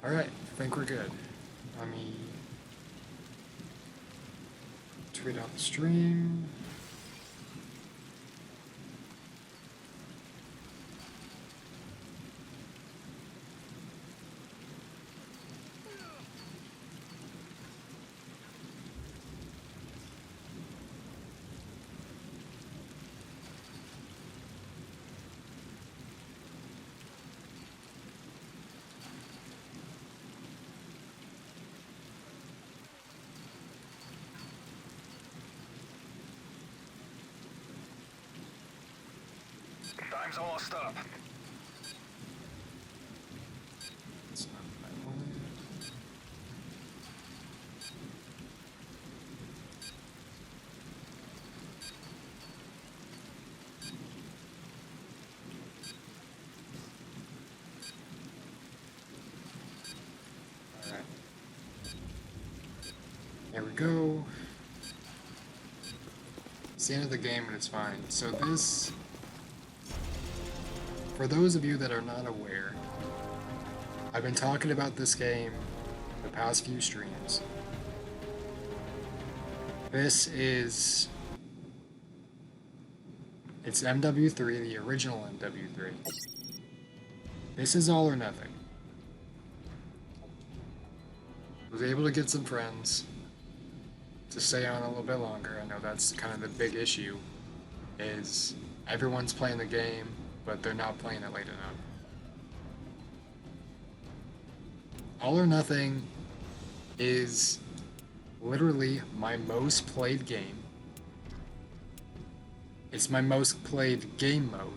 Alright, I think we're good. Let me tweet out the stream. Time's almost up. That's not what I wanted. Alright. There we go. It's the end of the game, but it's fine. So this, for those of you that are not aware, I've been talking about this game the past few streams. This is, it's MW3, the original MW3. This is all or nothing. Was able to get some friends to stay on a little bit longer. I know that's kind of the big issue, is everyone's playing the game, but they're not playing it late enough. All or Nothing is literally my most played game. It's my most played game mode.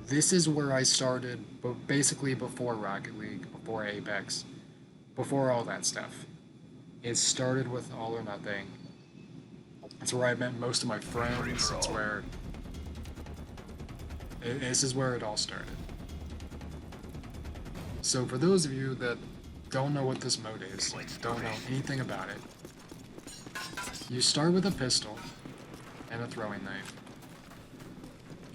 This is where I started, but basically before Rocket League, before Apex, before all that stuff. It started with All or Nothing. It's where I met most of my friends. It's where... This is where it all started. So for those of you that don't know what this mode is, don't know anything about it, you start with a pistol and a throwing knife.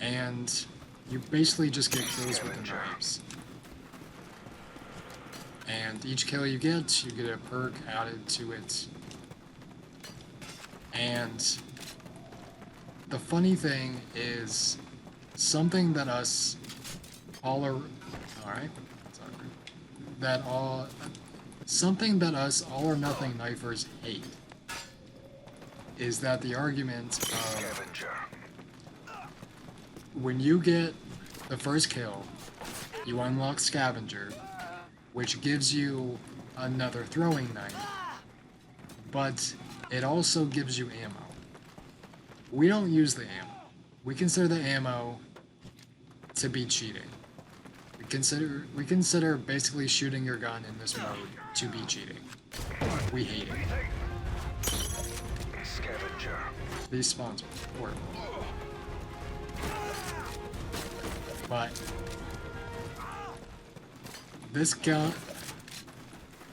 And you basically just get kills with the knives. And each kill you get a perk added to it. And the funny thing is, something that us all are, alright, something that us all or nothing knifers hate is that the argument of when you get the first kill, you unlock Scavenger, which gives you another throwing knife, but it also gives you ammo. We don't use the ammo. We consider the ammo to be cheating. We consider basically shooting your gun in this mode to be cheating. We hate it. Scavenger. These spawns are horrible. But this gun,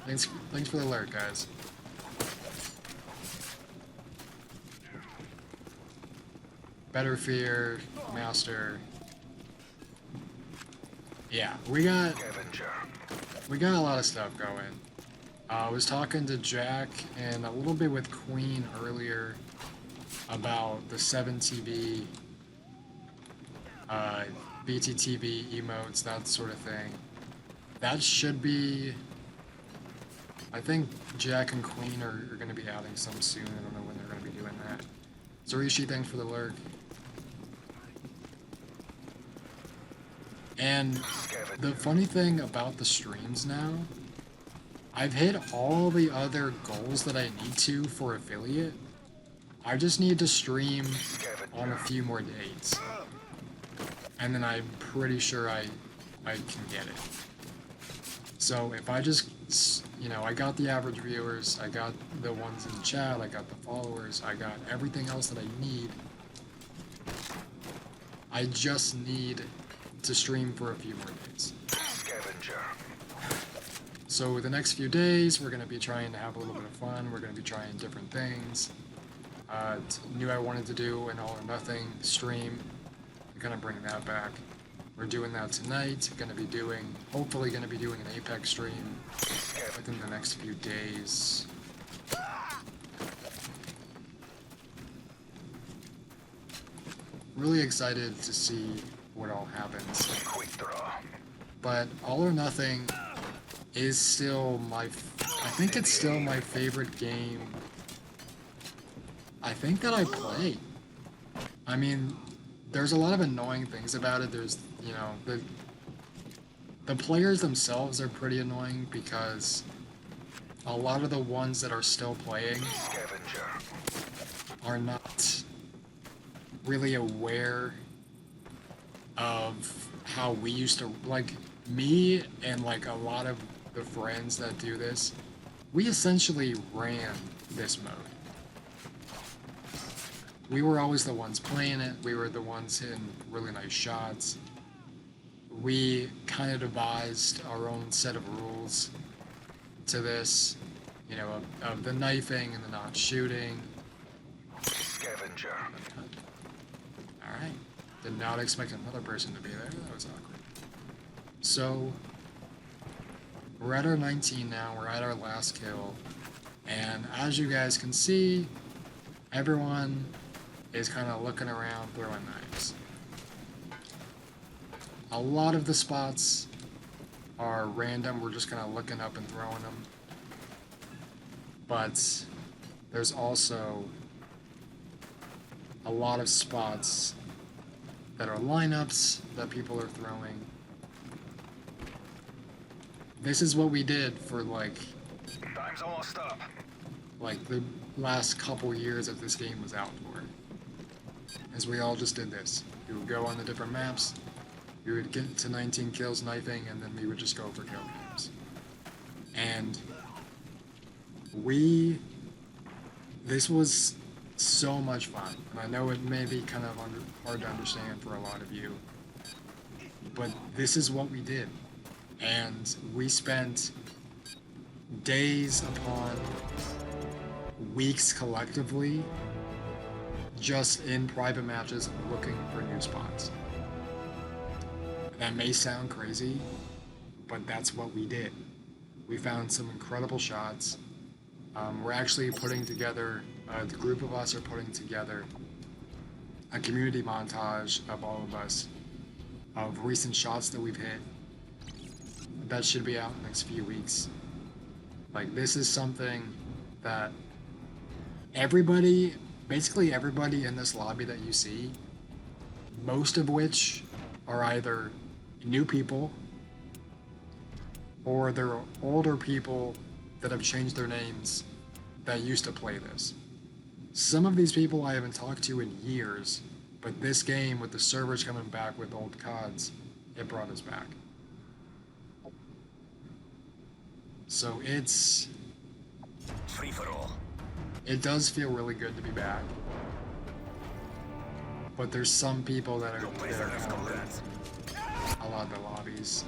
thanks for the alert, guys. Better Fear, Master. Yeah, we got a lot of stuff going. I was talking to Jack and a little bit with Queen earlier about the 7TB, BTTB emotes, that sort of thing. That should be... I think Jack and Queen are going to be adding some soon. I don't know when they're going to be doing that. Zorishi, thanks for the lurk. And the funny thing about the streams now, I've hit all the other goals that I need to for affiliate. I just need to stream on a few more dates. And then I'm pretty sure I can get it. So if I just, you know, I got the average viewers, I got the ones in the chat, I got the followers, I got everything else that I need. I just need to stream for a few more days. Scavenger. So the next few days, we're going to be trying to have a little bit of fun. We're going to be trying different things. Knew I wanted to do an All or Nothing stream. I'm going to bring that back. We're doing that tonight. Hopefully gonna be doing an Apex stream within the next few days. Really excited to see what all happens. Quick draw. But All or Nothing is still I think it's still my favorite game. I think that I play. I mean, there's a lot of annoying things about it. There's, the players themselves are pretty annoying because a lot of the ones that are still playing Scavenger. are not really aware of how we used to, like, me and like a lot of the friends that do this, we essentially ran this mode. We were always the ones playing it. We were the ones hitting really nice shots. We kind of devised our own set of rules to this, of the knifing and the not shooting. Scavenger. Alright. Did not expect another person to be there. That was awkward. So, we're at our 19 now. We're at our last kill. And as you guys can see, everyone is kind of looking around, throwing knives. A lot of the spots are random. We're just kind of looking up and throwing them. But there's also a lot of spots that are lineups that people are throwing. This is what we did for Time's almost up. the last couple years that this game was out for. As we all just did this. We would go on the different maps, we would get to 19 kills knifing, and then we would just go for kill cams. And this was so much fun. And I know it may be kind of hard to understand for a lot of you, but this is what we did. And we spent days upon weeks collectively just in private matches looking for new spots. That may sound crazy, but that's what we did. We found some incredible shots. We're actually putting together, the group of us are putting together a community montage of all of us, of recent shots that we've hit. That should be out in the next few weeks. This is something that basically everybody in this lobby that you see, most of which are either new people or they're older people that have changed their names that used to play this. Some of these people I haven't talked to in years, but this game, with the servers coming back with old CODs, it brought us back. So Free for all. it does feel really good to be back. But there's some people that are kind of a lot of the lobbies.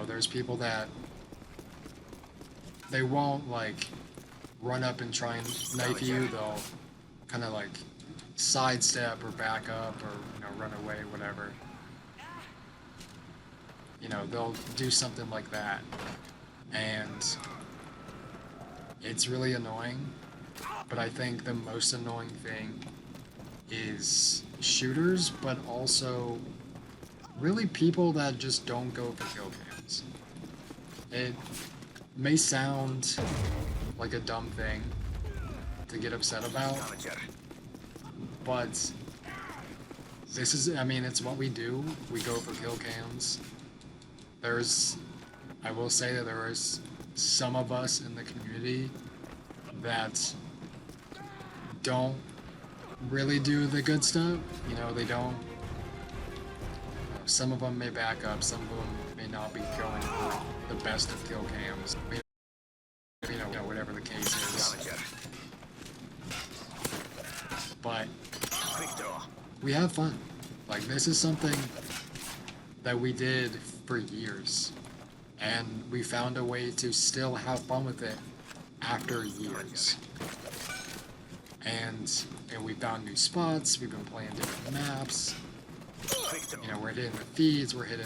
There's people that they won't run up and try and knife you. They'll kind of sidestep or back up or run away, whatever. They'll do something like that, and it's really annoying. But I think the most annoying thing is shooters, but also really people that just don't go for kill cams. It may sound like a dumb thing to get upset about, but it's what we do. We go for kill cams. I will say that there is some of us in the community that don't really do the good stuff. They don't. Some of them may back up. Some of them may not be going for the best of kill cams. Whatever the case is. But we have fun. This is something that we did for years, and we found a way to still have fun with it after years. and we found new spots. We've been playing different maps. You know, we're hitting the feeds. We're hitting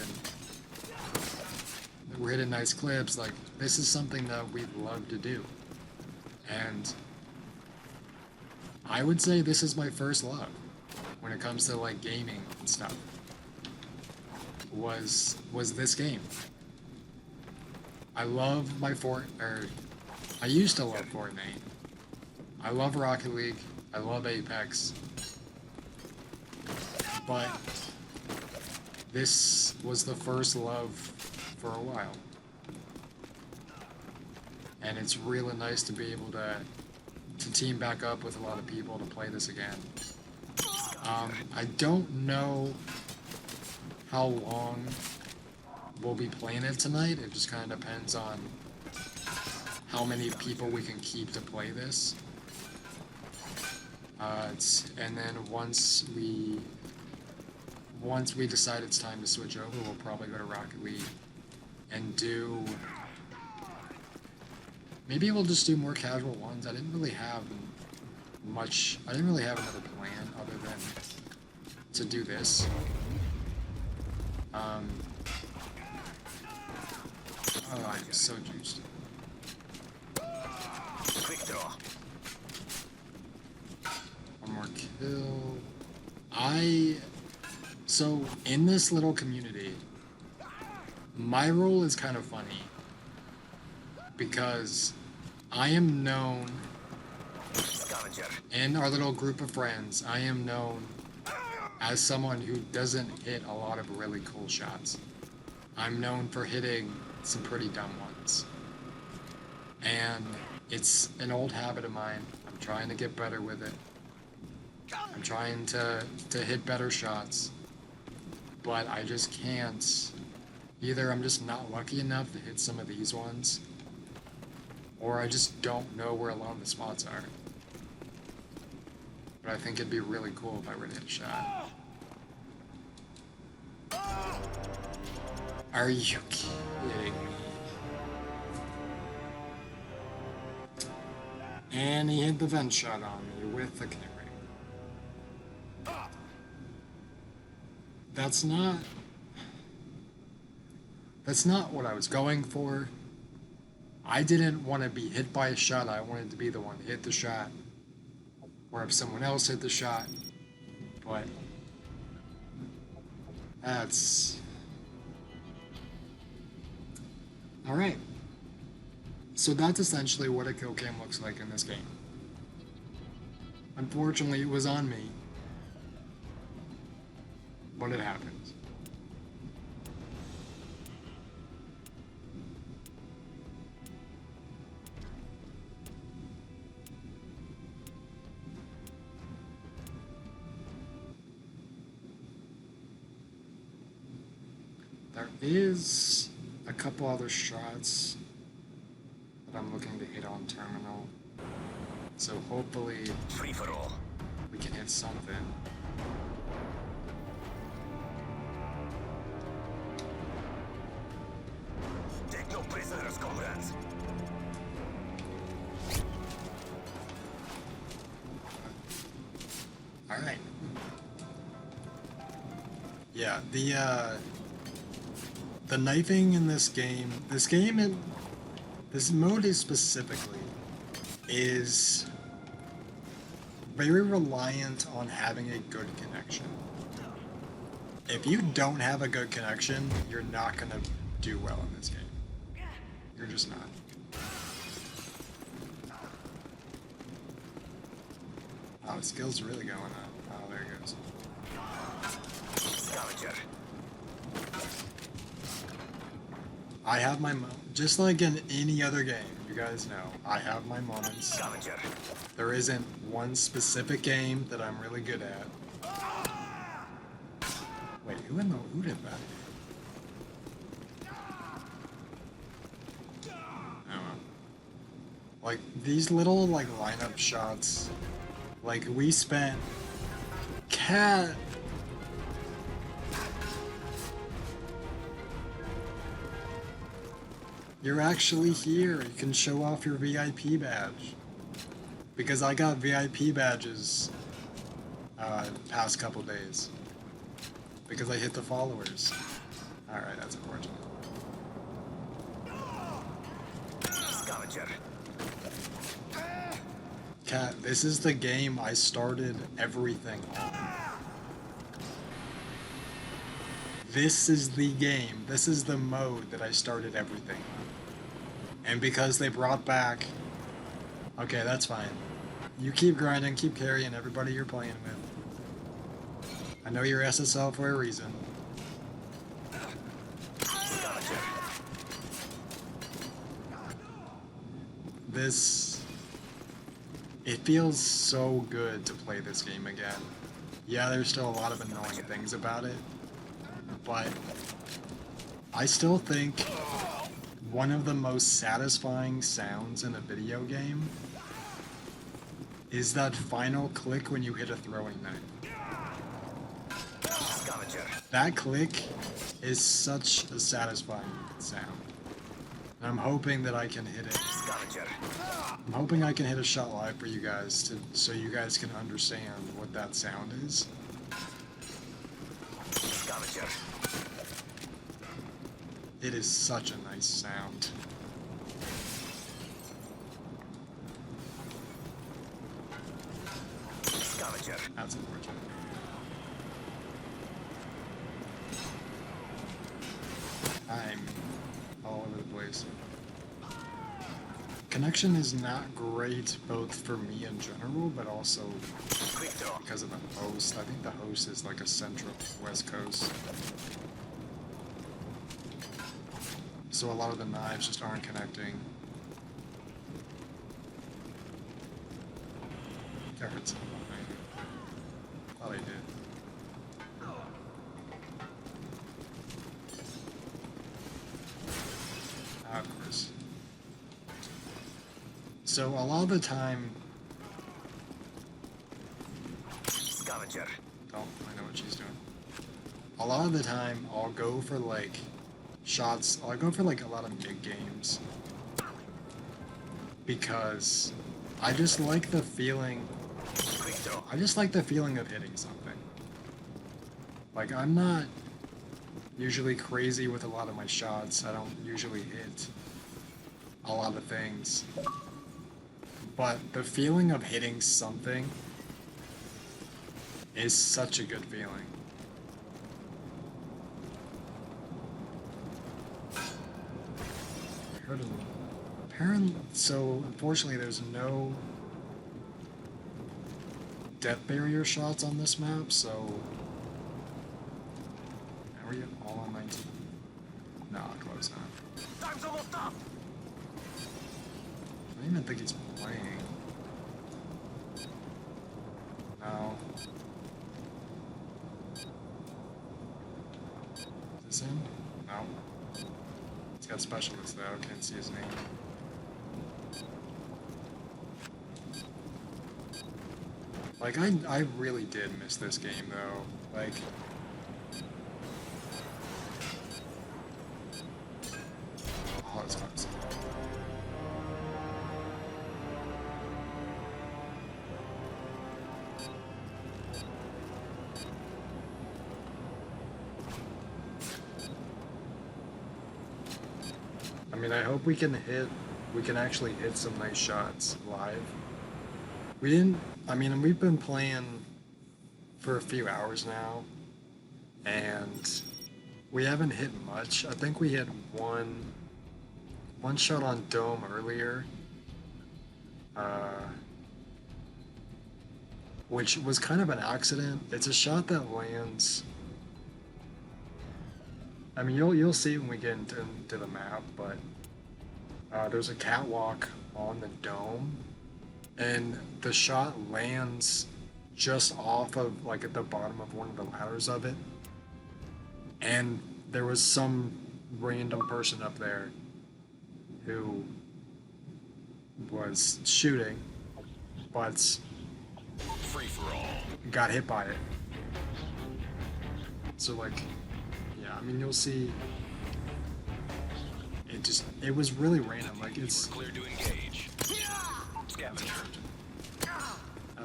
nice clips. Like, this is something that we love to do, and I would say this is my first love when it comes to like gaming and stuff. Was this game? I love I used to love Fortnite. I love Rocket League. I love Apex. But this was the first love for a while. And it's really nice to be able to team back up with a lot of people to play this again. I don't know how long we'll be playing it tonight. It just kind of depends on how many people we can keep to play this. And then once we decide it's time to switch over, we'll probably go to Rocket League and do. Maybe we'll just do more casual ones. I didn't really have another plan other than to do this. Oh, I'm so juiced. Quick draw. One more kill. So in this little community, my role is kind of funny because I am known, Scavenger. in our little group of friends, I am known as someone who doesn't hit a lot of really cool shots. I'm known for hitting some pretty dumb ones. And it's an old habit of mine. I'm trying to get better with it. I'm trying to hit better shots. But I just can't. Either I'm just not lucky enough to hit some of these ones, or I just don't know where along the spots are. But I think it'd be really cool if I were to hit a shot. Are you kidding me? And he hit the vent shot on me with the canary. That's not what I was going for. I didn't want to be hit by a shot. I wanted to be the one to hit the shot. Or if someone else hit the shot. But that's alright. So that's essentially what a kill cam looks like in this game. Unfortunately, it was on me. But it happens. There is a couple other shots that I'm looking to hit on terminal. So hopefully Free for all. we can hit something. Take no prisoners, comrades. Alright. Yeah, the knifing in this mode is specifically is very reliant on having a good connection. If you don't have a good connection, you're not gonna do well in this game. You're just not. Oh, skill's really going up. Oh, there it goes. Scavenger. I have my just like in any other game, you guys know, I have my moments. Scavenger. There isn't one specific game that I'm really good at. Wait, who did that? I don't know. Like these little like lineup shots, like we spent cat. You're actually here. You can show off your VIP badge. Because I got VIP badges past couple days. Because I hit the followers. Alright, that's unfortunate. Scavenger. Cat, this is the game I started everything on. This is the game. This is the mode that I started everything on. And because they brought back... Okay, that's fine. You keep grinding, keep carrying everybody you're playing with. I know you're SSL for a reason. Scavenger. This... It feels so good to play this game again. Yeah, there's still a lot of annoying things about it, but I still think one of the most satisfying sounds in a video game is that final click when you hit a throwing knife. Scavenger. That click is such a satisfying sound. And I'm hoping that I can hit it. Scavenger. I'm hoping I can hit a shot live for you guys so you guys can understand what that sound is. Scavenger. It is such a nice sound. Scavenger. That's unfortunate. I'm all over the place. Connection is not great both for me in general, but also Quick draw. because of the host. I think the host is like a central west coast. So a lot of the knives just aren't connecting. I heard something behind me. Thought I did. Of course. So a lot of the time, Scavenger. oh, I know what she's doing. A lot of the time, I'll go for like shots. I'll go for like a lot of mid games because I just like the feeling. Quick draw. I just like the feeling of hitting something. Like I'm not usually crazy with a lot of my shots. I don't usually hit a lot of things. But the feeling of hitting something is such a good feeling. I heard of apparently, so unfortunately there's no depth barrier shots on this map, so are we all on 19? No, close enough. Time's almost up. I don't even think he's playing. No. Is this him? No. He's got specialists though, can't see his name. Like, I really did miss this game though. Like, oh, it's fun. I mean, I hope we can actually hit some nice shots live. We didn't, I mean, we've been playing for a few hours now, and we haven't hit much. I think we hit one shot on dome earlier, which was kind of an accident. It's a shot that lands. I mean, you'll see when we get into the map, but there's a catwalk on the dome, and the shot lands just off of, like, at the bottom of one of the ladders of it, and there was some random person up there who was shooting, but Free for all. got hit by it. So, like, yeah, I mean, you'll see. It was really random. Like, it's Clear to engage. Scavenger.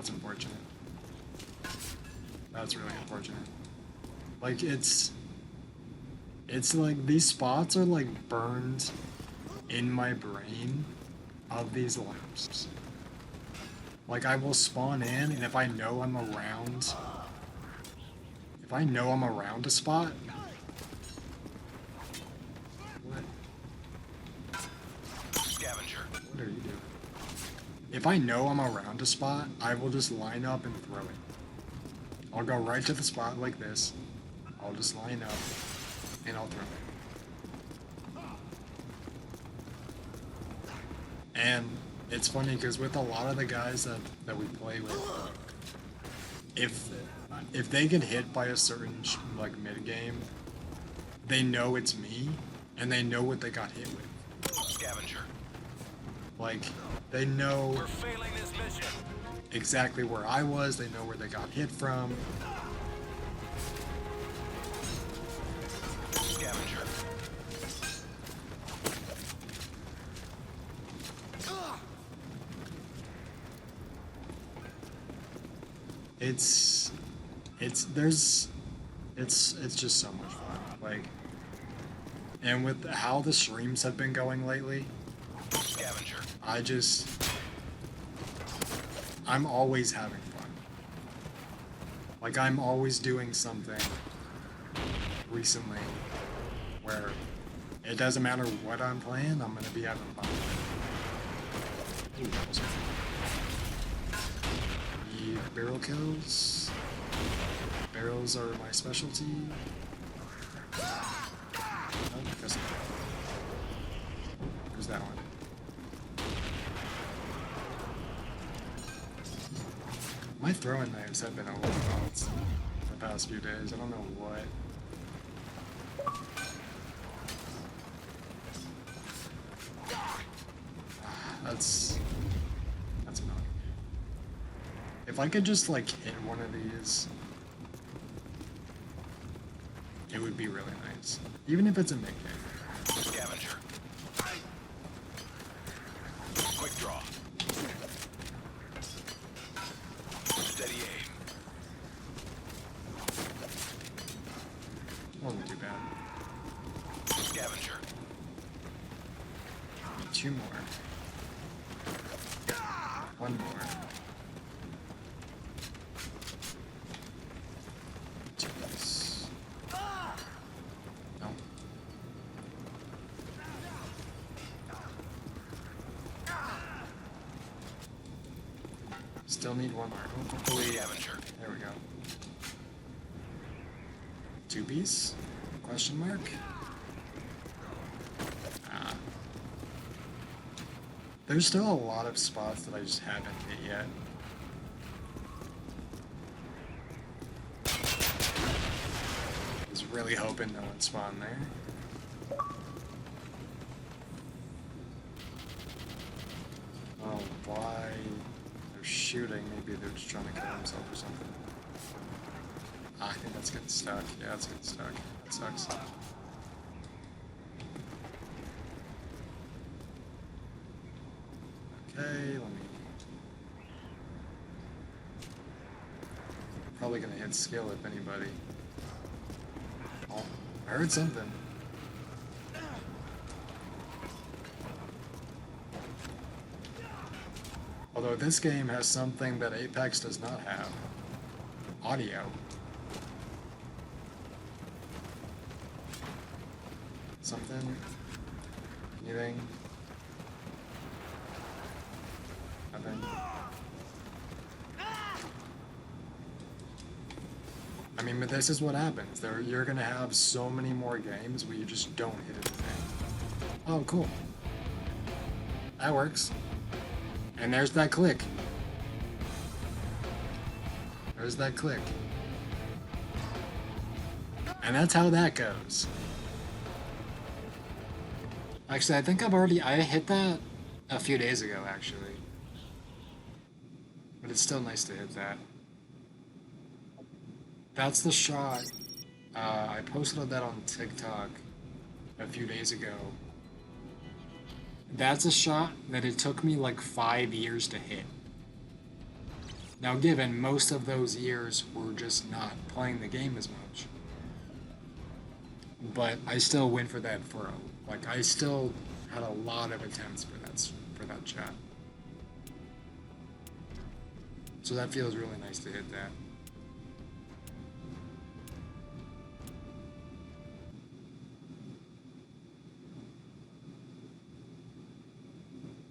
That's unfortunate. That's really unfortunate. Like, it's like these spots are like burned in my brain of these lamps. Like, I will spawn in, and if I know I'm around a spot. What? Scavenger. What are you doing? If I know I'm around a spot, I will just line up and throw it. I'll go right to the spot like this. I'll just line up, and I'll throw it. And it's funny because with a lot of the guys that we play with, if they get hit by a certain like mid game, they know it's me, and they know what they got hit with. Scavenger. Like, they know We're failing this mission. exactly where I was. They know where they got hit from. Scavenger. It's just so much fun. Like, and with how the streams have been going lately, Scavenger. I'm always having fun. Like, I'm always doing something recently where it doesn't matter what I'm playing, I'm gonna be having fun. Ooh, that was need barrel kills. Barrels are my specialty. Oh, guess not. Where's that one? My throwing knives have been a little faults the past few days. I don't know what. That's annoying. If I could just like hit one of these, it would be really nice. Even if it's a mid game. Scavenger. Quick draw. Steady aim. Wasn't too bad. Scavenger. Two more. One more. Two less. No. Still need one more. Hopefully, Scavenger. there we go. Two piece? Question mark? Ah. There's still a lot of spots that I just haven't hit yet. I was really hoping no one spawned there. Oh, why? They're shooting. Maybe they're just trying to kill themselves or something. Ah, I think that's getting stuck. Yeah, that's getting stuck. That sucks. Okay, let me... Probably gonna hit skill if anybody. Oh, I heard something. Although this game has something that Apex does not have. Audio. Something? Anything? Nothing? I mean, but this is what happens. You're gonna have so many more games where you just don't hit anything. Oh, cool. That works. And there's that click. There's that click. And that's how that goes. Actually, I think I hit that a few days ago, actually. But it's still nice to hit that. That's the shot. I posted that on TikTok a few days ago. That's a shot that it took me like 5 years to hit. Now, given most of those years were just not playing the game as much, but I still went for that throw. Like, I still had a lot of attempts for that chat. So that feels really nice to hit that.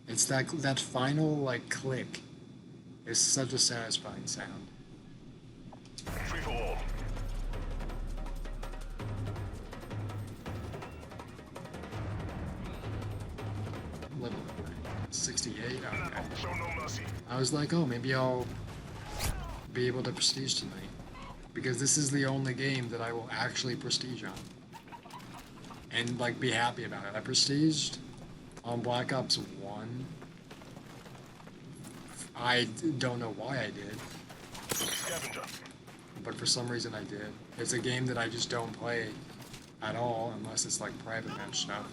It's that final like click is such a satisfying sound. Free for all. Level 68. Okay. Show no mercy. I was like, oh, maybe I'll be able to prestige tonight, because this is the only game that I will actually prestige on and like be happy about it. I prestiged on Black Ops 1. I don't know why I did, Scavenger. but for some reason I did. It's a game that I just don't play at all unless it's like private match stuff.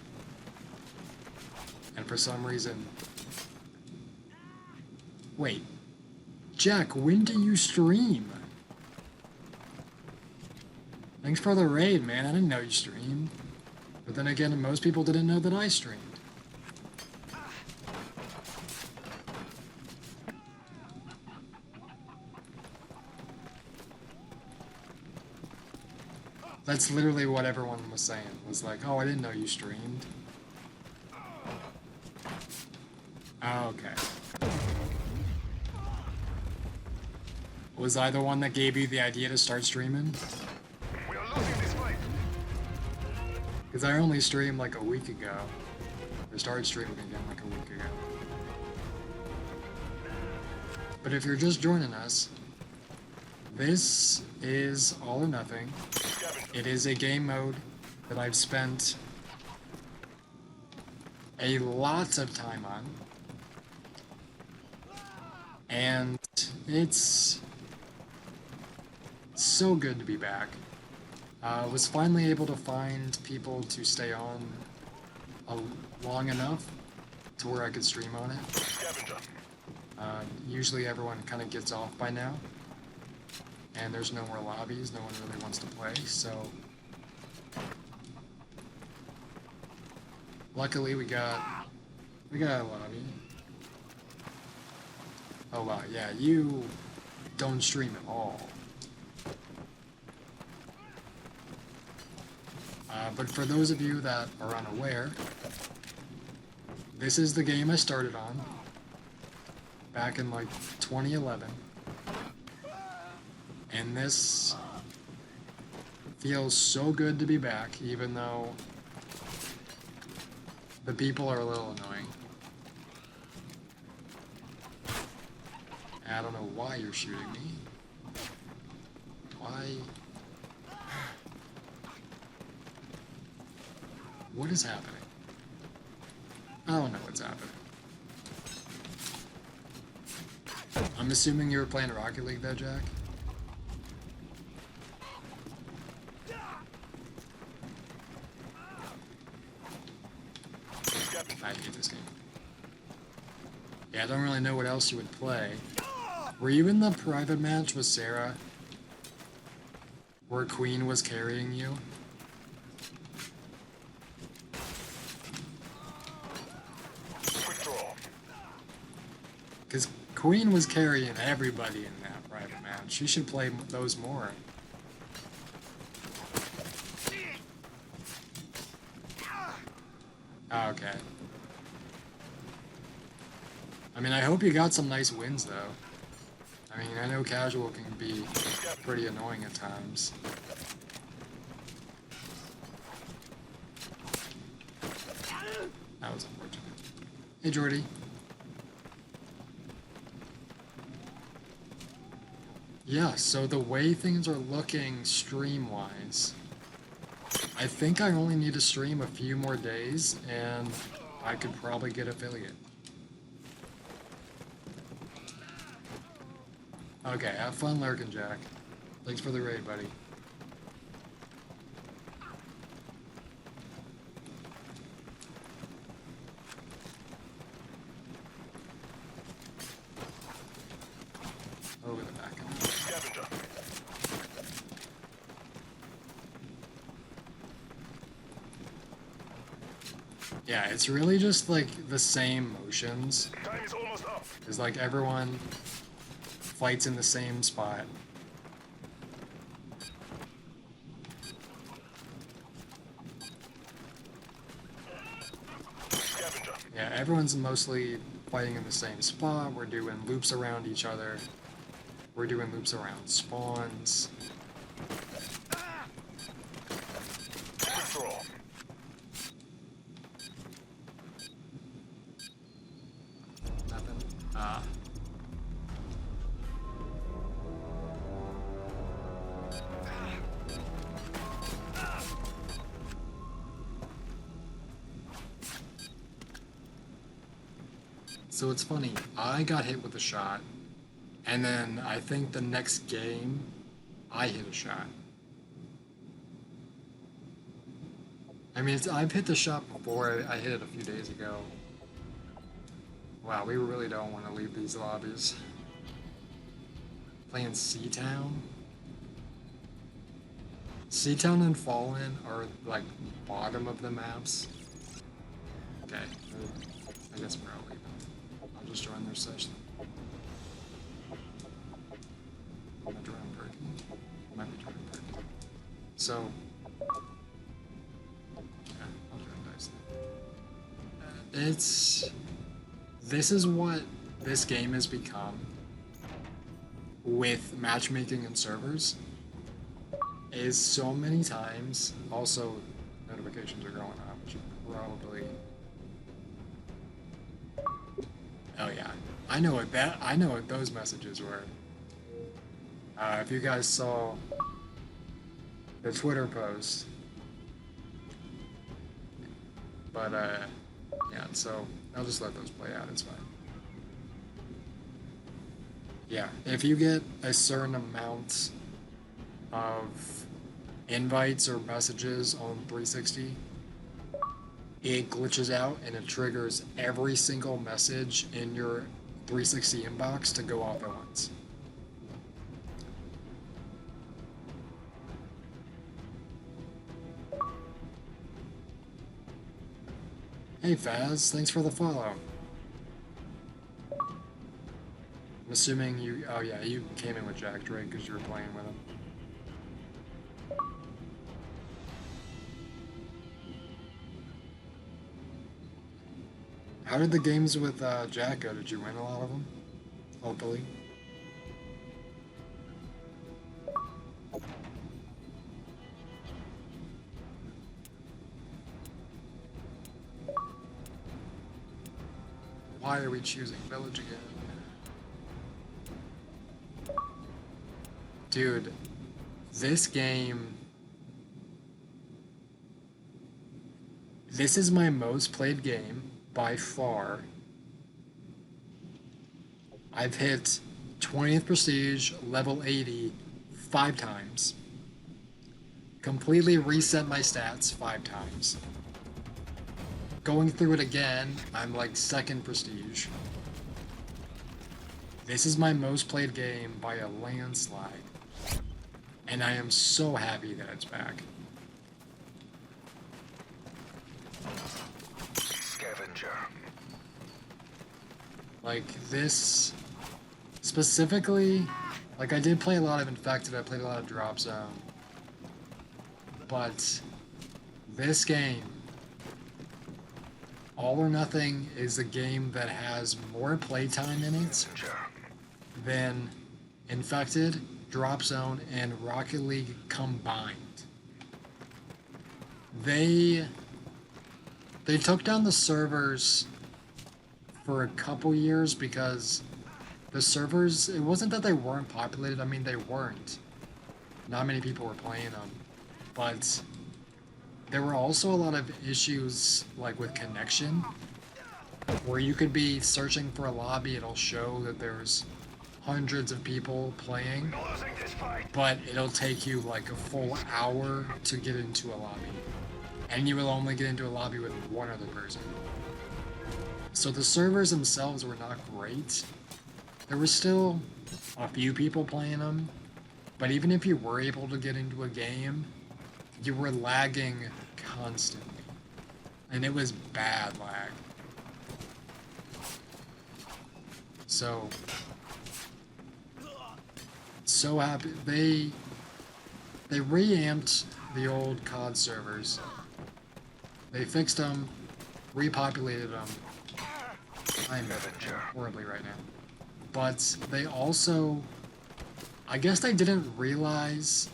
And for some reason... Wait. Jack, when do you stream? Thanks for the raid, man. I didn't know you streamed. But then again, most people didn't know that I streamed. That's literally what everyone was saying. Was like, oh, I didn't know you streamed. Okay. Was I the one that gave you the idea to start streaming? We are losing this fight. Because I only streamed like a week ago. Or started streaming again like a week ago. But if you're just joining us, this is All or Nothing. It is a game mode that I've spent a lot of time on. And it's so good to be back. I was finally able to find people to stay on long enough to where I could stream on it. Scavenger. Usually everyone kind of gets off by now. And there's no more lobbies, no one really wants to play, so... Luckily we got a lobby. Oh wow, yeah, you don't stream at all. But for those of you that are unaware, this is the game I started on back in like 2011. And this feels so good to be back, even though the people are a little annoying. I don't know why you're shooting me. Why? What is happening? I don't know what's happening. I'm assuming you were playing Rocket League there, Jack? I hate this game. Yeah, I don't really know what else you would play. Were you in the private match with Sarah? Where Queen was carrying you? Quick draw. Because Queen was carrying everybody in that private match. You should play those more. Oh, okay. I mean, I hope you got some nice wins, though. I mean, I know casual can be pretty annoying at times. That was unfortunate. Hey, Jordy. Yeah, so the way things are looking stream-wise, I think I only need to stream a few more days, and I could probably get affiliate. Okay, have fun lurking, Jack. Thanks for the raid, buddy. Oh, Yeah, it's really just like the same motions. Time is almost up. It's like everyone fights in the same spot. Scavenger. Yeah, everyone's mostly fighting in the same spot. We're doing loops around each other. We're doing loops around spawns. Quick draw. Nothing. So it's funny, I got hit with a shot, and then I think the next game, I hit a shot. I mean, I've hit the shot before, I hit it a few days ago. Wow, we really don't want to leave these lobbies. Playing Seatown? Seatown and Fallen are like bottom of the maps. Okay, I guess we're all leaving. I'll just join their session. Am I joining Perky? Might be joining Perky. So, yeah, I'll join Dice. This is what this game has become with matchmaking and servers. Is so many times, also notifications are going on, which you probably. Oh yeah, I know what those messages were. If you guys saw the Twitter post, but yeah, so I'll just let those play out. It's fine. Yeah, if you get a certain amount of invites or messages on 360, it glitches out and it triggers every single message in your 360 inbox to go off at once. Hey Faz, thanks for the follow. I'm assuming you, oh yeah, you came in with Jack Drake because you were playing with him. How did the games with Jack go? Did you win a lot of them? Hopefully. Why are we choosing Village again? Dude, this game... This is my most played game. By far. I've hit 20th Prestige, level 80, 5 times. Completely reset my stats 5 times. Going through it again, I'm like 2nd Prestige. This is my most played game by a landslide. And I am so happy that it's back. Like this specifically, like I did play a lot of Infected, I played a lot of Drop Zone, but this game, All or Nothing, is a game that has more playtime in it than Infected, Drop Zone, and Rocket League combined. They took down the servers for a couple years because the servers, it wasn't that they weren't populated, I mean they weren't. Not many people were playing them. But there were also a lot of issues like with connection, where you could be searching for a lobby, it'll show that there's hundreds of people playing, but it'll take you like a full hour to get into a lobby. And you will only get into a lobby with one other person. So the servers themselves were not great. There were still a few people playing them, but even if you were able to get into a game, you were lagging constantly. And it was bad lag. So happy they reamped the old COD servers. They fixed them, repopulated them. I'm horribly right now. But they also, I guess they didn't realize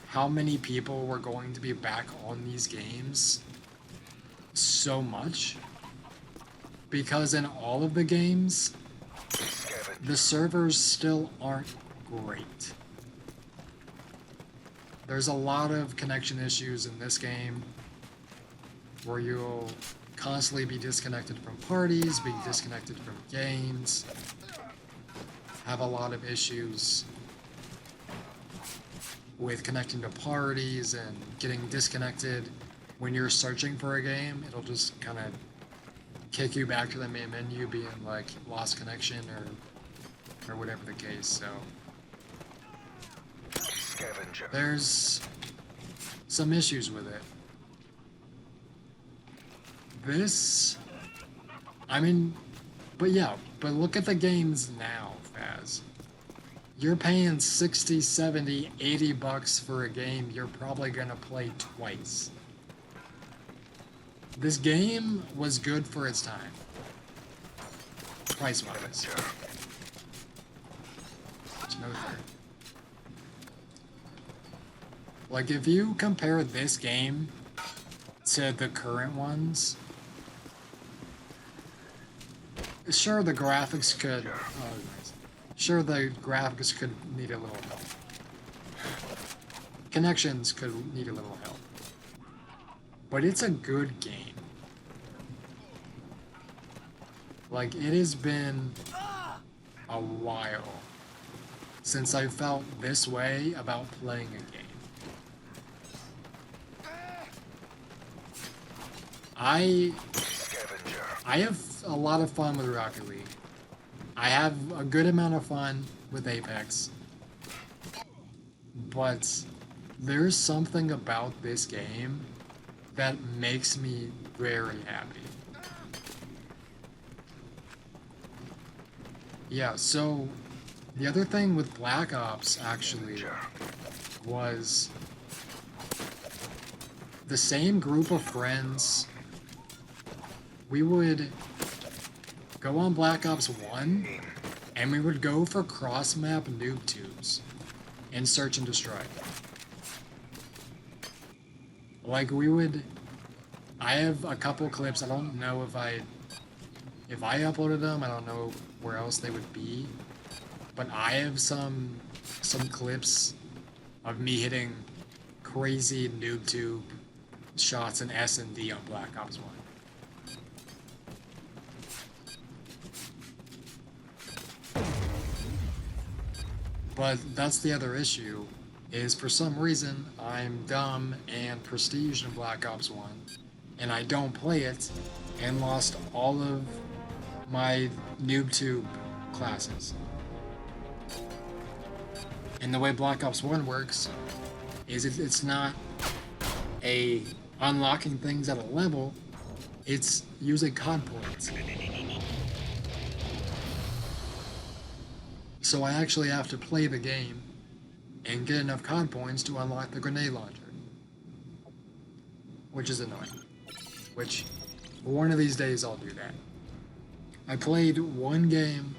how many people were going to be back on these games so much. Because in all of the games, the servers still aren't great. There's a lot of connection issues in this game where you'll constantly be disconnected from parties, be disconnected from games, have a lot of issues with connecting to parties and getting disconnected when you're searching for a game. It'll just kind of kick you back to the main menu being like lost connection or whatever the case. So Scavenger. there's some issues with it. This, I mean, but look at the games now, Faz. You're paying 60, 70, 80 bucks for a game you're probably gonna play twice. This game was good for its time. Price-wise. No third. Like, if you compare this game to the current ones, sure, the graphics could... Oh, nice. Sure, the graphics could need a little help. Connections could need a little help. But it's a good game. Like, it has been a while since I felt this way about playing a game. I have a lot of fun with Rocket League. I have a good amount of fun with Apex. But there's something about this game that makes me very happy. Yeah, so the other thing with Black Ops actually was the same group of friends. We would go on Black Ops 1 and we would go for cross-map noob tubes and search and destroy. Like, I have a couple clips. I don't know if I uploaded them. I don't know where else they would be, but I have some clips of me hitting crazy noob tube shots in S&D on Black Ops 1. But that's the other issue, is for some reason I'm dumb and prestige in Black Ops 1, and I don't play it, and lost all of my NoobTube classes. And the way Black Ops 1 works is it's not a unlocking things at a level, it's using COD points. So I actually have to play the game and get enough COD points to unlock the grenade launcher. Which is annoying. Which, one of these days I'll do that. I played one game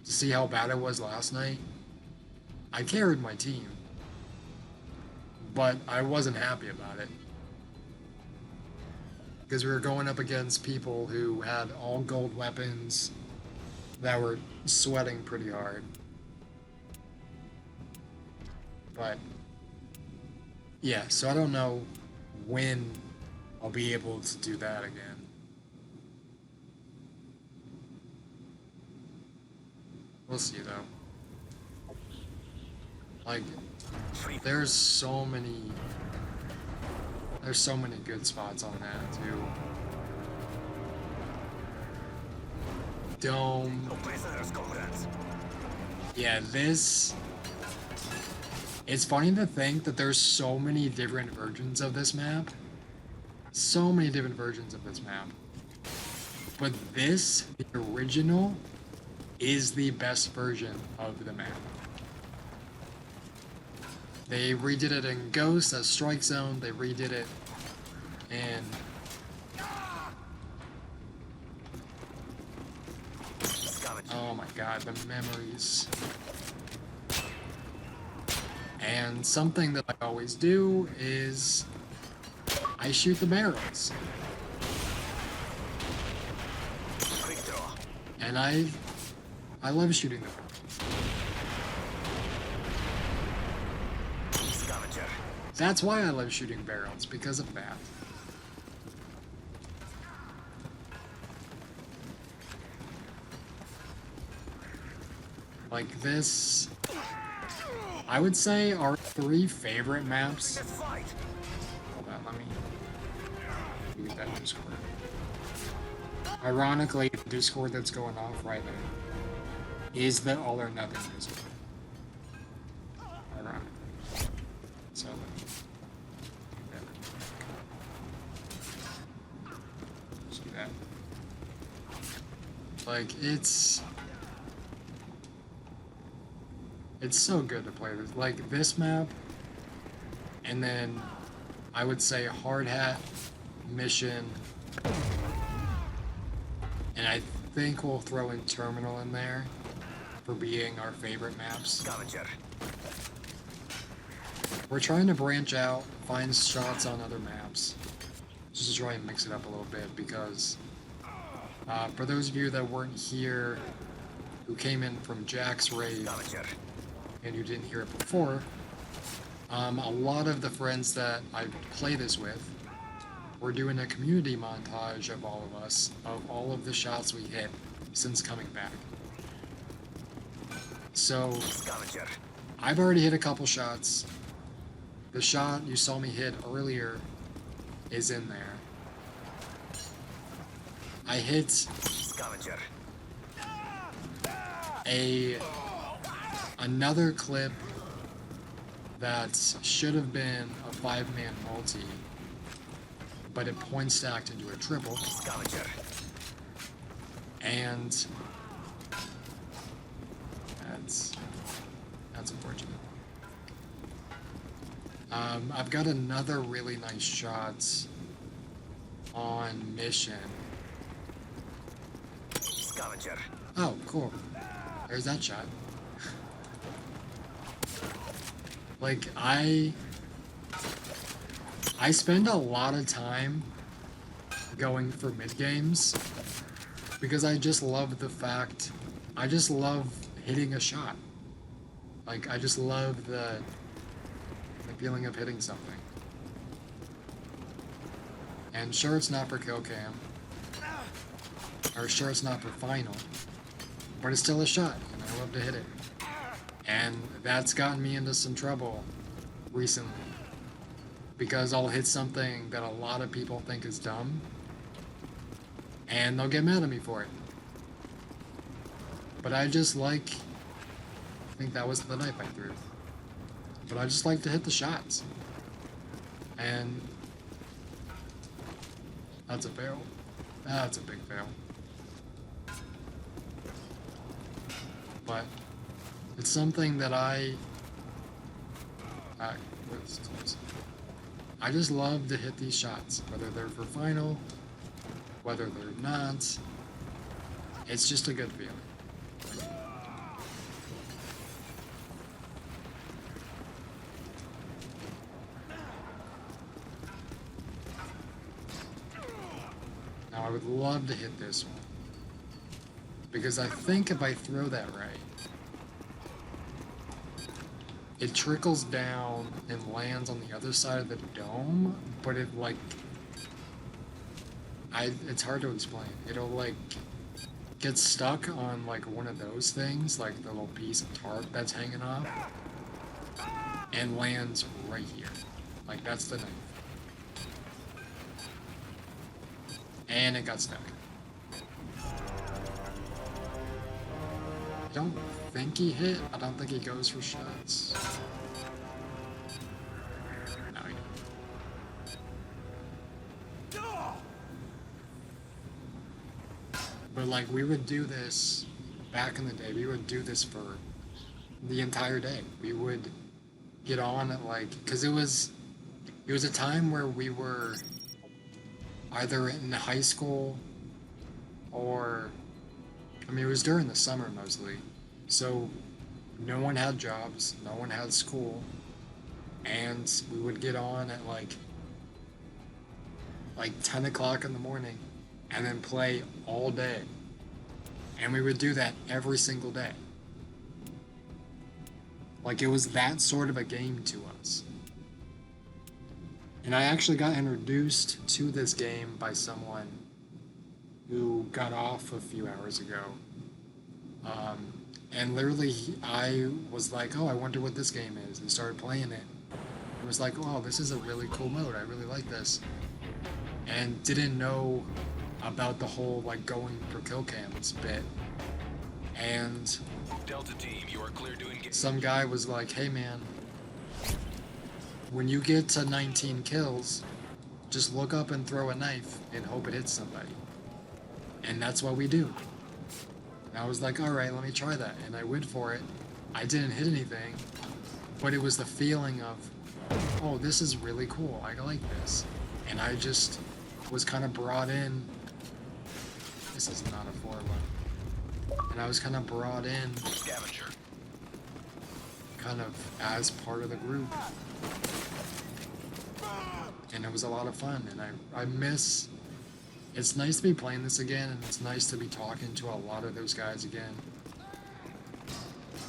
to see how bad it was last night. I carried my team, but I wasn't happy about it. Because we were going up against people who had all gold weapons that were sweating pretty hard. But yeah, so I don't know when I'll be able to do that again. We'll see though. Like, there's so many good spots on that too. Dome. Yeah, this... It's funny to think that there's so many different versions of this map. so many different versions of this map. But this, the original, is the best version of the map. They redid it in Ghost as Strike Zone. They redid it in oh my god, the memories. And something that I always do is I shoot the barrels. And I love shooting the barrels. That's why I love shooting barrels, because of that. Like this, I would say our 3 favorite maps. Hold on, let me mute that Discord. Ironically, the Discord that's going off right now is the All or Nothing Discord. Ironically. So, see that. Like, it's so good to play this. Like, this map, and then I would say Hard Hat, Mission, and I think we'll throw in Terminal in there for being our favorite maps. We're trying to branch out, find shots on other maps, just to try and mix it up a little bit, because for those of you that weren't here, who came in from Jack's raid, and you didn't hear it before, a lot of the friends that I play this with, we're doing a community montage of all of us, of all of the shots we hit since coming back. So, I've already hit a couple shots. The shot you saw me hit earlier is in there. I hit another clip that should have been a 5-man multi, but it point stacked into a triple. And that's unfortunate. I've got another really nice shot on Mission. Oh, cool. There's that shot. Like, I spend a lot of time going for mid games because I just love the fact, I just love hitting a shot. Like, I just love the feeling of hitting something. And sure, it's not for kill cam, or sure, it's not for final, but it's still a shot, and I love to hit it. And that's gotten me into some trouble recently, because I'll hit something that a lot of people think is dumb, and they'll get mad at me for it. But I just like, I think that was the knife I threw. But I just like to hit the shots. And that's a fail. That's a big fail. But it's something that I just love to hit these shots, whether they're for final, whether they're not. It's just a good feeling. Now I would love to hit this one, because I think if I throw that right, it trickles down and lands on the other side of the dome, but it, like, it's hard to explain. It'll, like, get stuck on, like, one of those things, like the little piece of tarp that's hanging off, and lands right here. Like, that's the knife. And it got stuck. I don't think he hit. I don't think he goes for shots. No, he But like we would do this back in the day. We would do this for the entire day. We would get on at like, because it was a time where we were either in high school or, I mean, it was during the summer mostly. So no one had jobs, no one had school, and we would get on at like 10 o'clock in the morning and then play all day. And we would do that every single day. Like it was that sort of a game to us. And I actually got introduced to this game by someone who got off a few hours ago. And literally, I was like, oh, I wonder what this game is, and started playing it. It was like, oh, this is a really cool mode. I really like this. And didn't know about the whole, like, going for kill cams bit. And Delta team, you are clear to engage. some guy was like, hey, man, when you get to 19 kills, just look up and throw a knife and hope it hits somebody. And that's what we do. And I was like, all right, let me try that. And I went for it. I didn't hit anything, but it was the feeling of, oh, this is really cool. I like this. And I just was kind of brought in. This is not a 4-1. And I was kind of brought in Scavenger. kind of as part of the group. And it was a lot of fun. And I miss... It's nice to be playing this again, and it's nice to be talking to a lot of those guys again.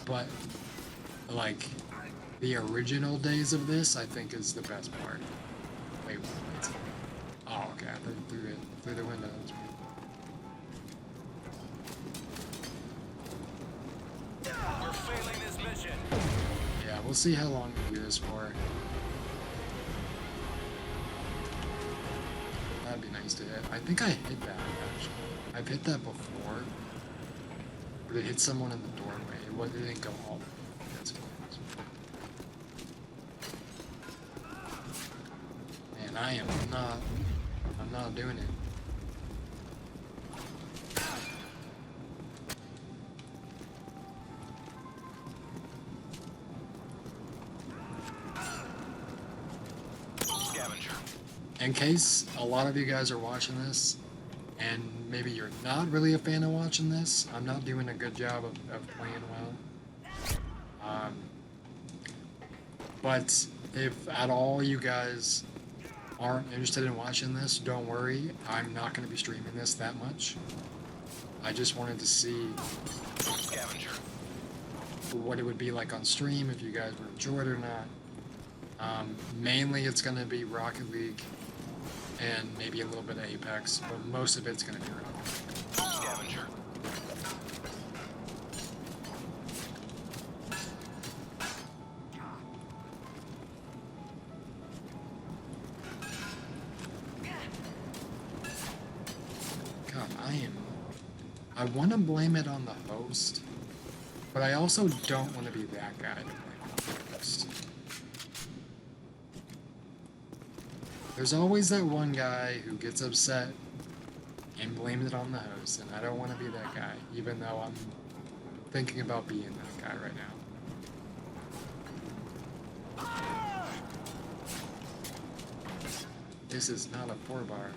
But, like, the original days of this, I think, is the best part. Wait, what? Oh, okay, I thought you threw it through the window. That was weird. We're failing this mission. Yeah, we'll see how long we do this for. That'd be nice to hit. I think I hit that, actually. I've hit that before. But it hit someone in the doorway. It didn't go all the way. That's close. Man, I'm not doing it. Scavenger. In case a lot of you guys are watching this, and maybe you're not really a fan of watching this, I'm not doing a good job of playing well. But if at all you guys aren't interested in watching this, don't worry. I'm not going to be streaming this that much. I just wanted to see Scavenger. what it would be like on stream, if you guys would enjoy it or not. Mainly it's going to be Rocket League and maybe a little bit of Apex, but most of it's going to be Rocket League. Scavenger. God, I want to blame it on the host, but I also don't want to be that guy to blame it on the host. There's always that one guy who gets upset and blames it on the host, and I don't want to be that guy, even though I'm thinking about being that guy right now. This is not a 4-bar.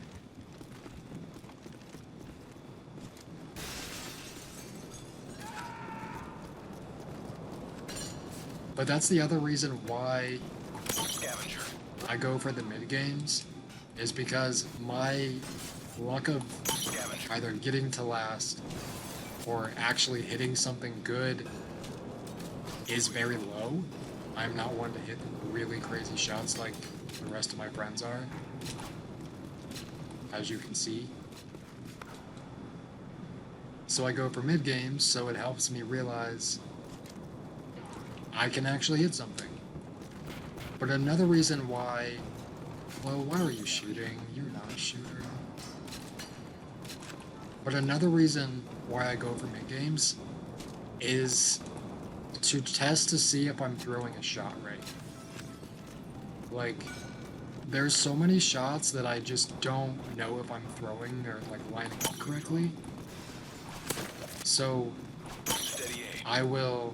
But that's the other reason why Scavenger. I go for the mid games, is because my luck of Scavenger. either getting to last or actually hitting something good is very low. I'm not one to hit really crazy shots like the rest of my friends are, as you can see. So I go for mid games, so it helps me realize I can actually hit something. But another reason why... Well, why are you shooting? You're not a shooter. But another reason why I go for mid-games is to test to see if I'm throwing a shot right. Like, there's so many shots that I just don't know if I'm throwing or, like, lining up correctly. So Steady aim. I will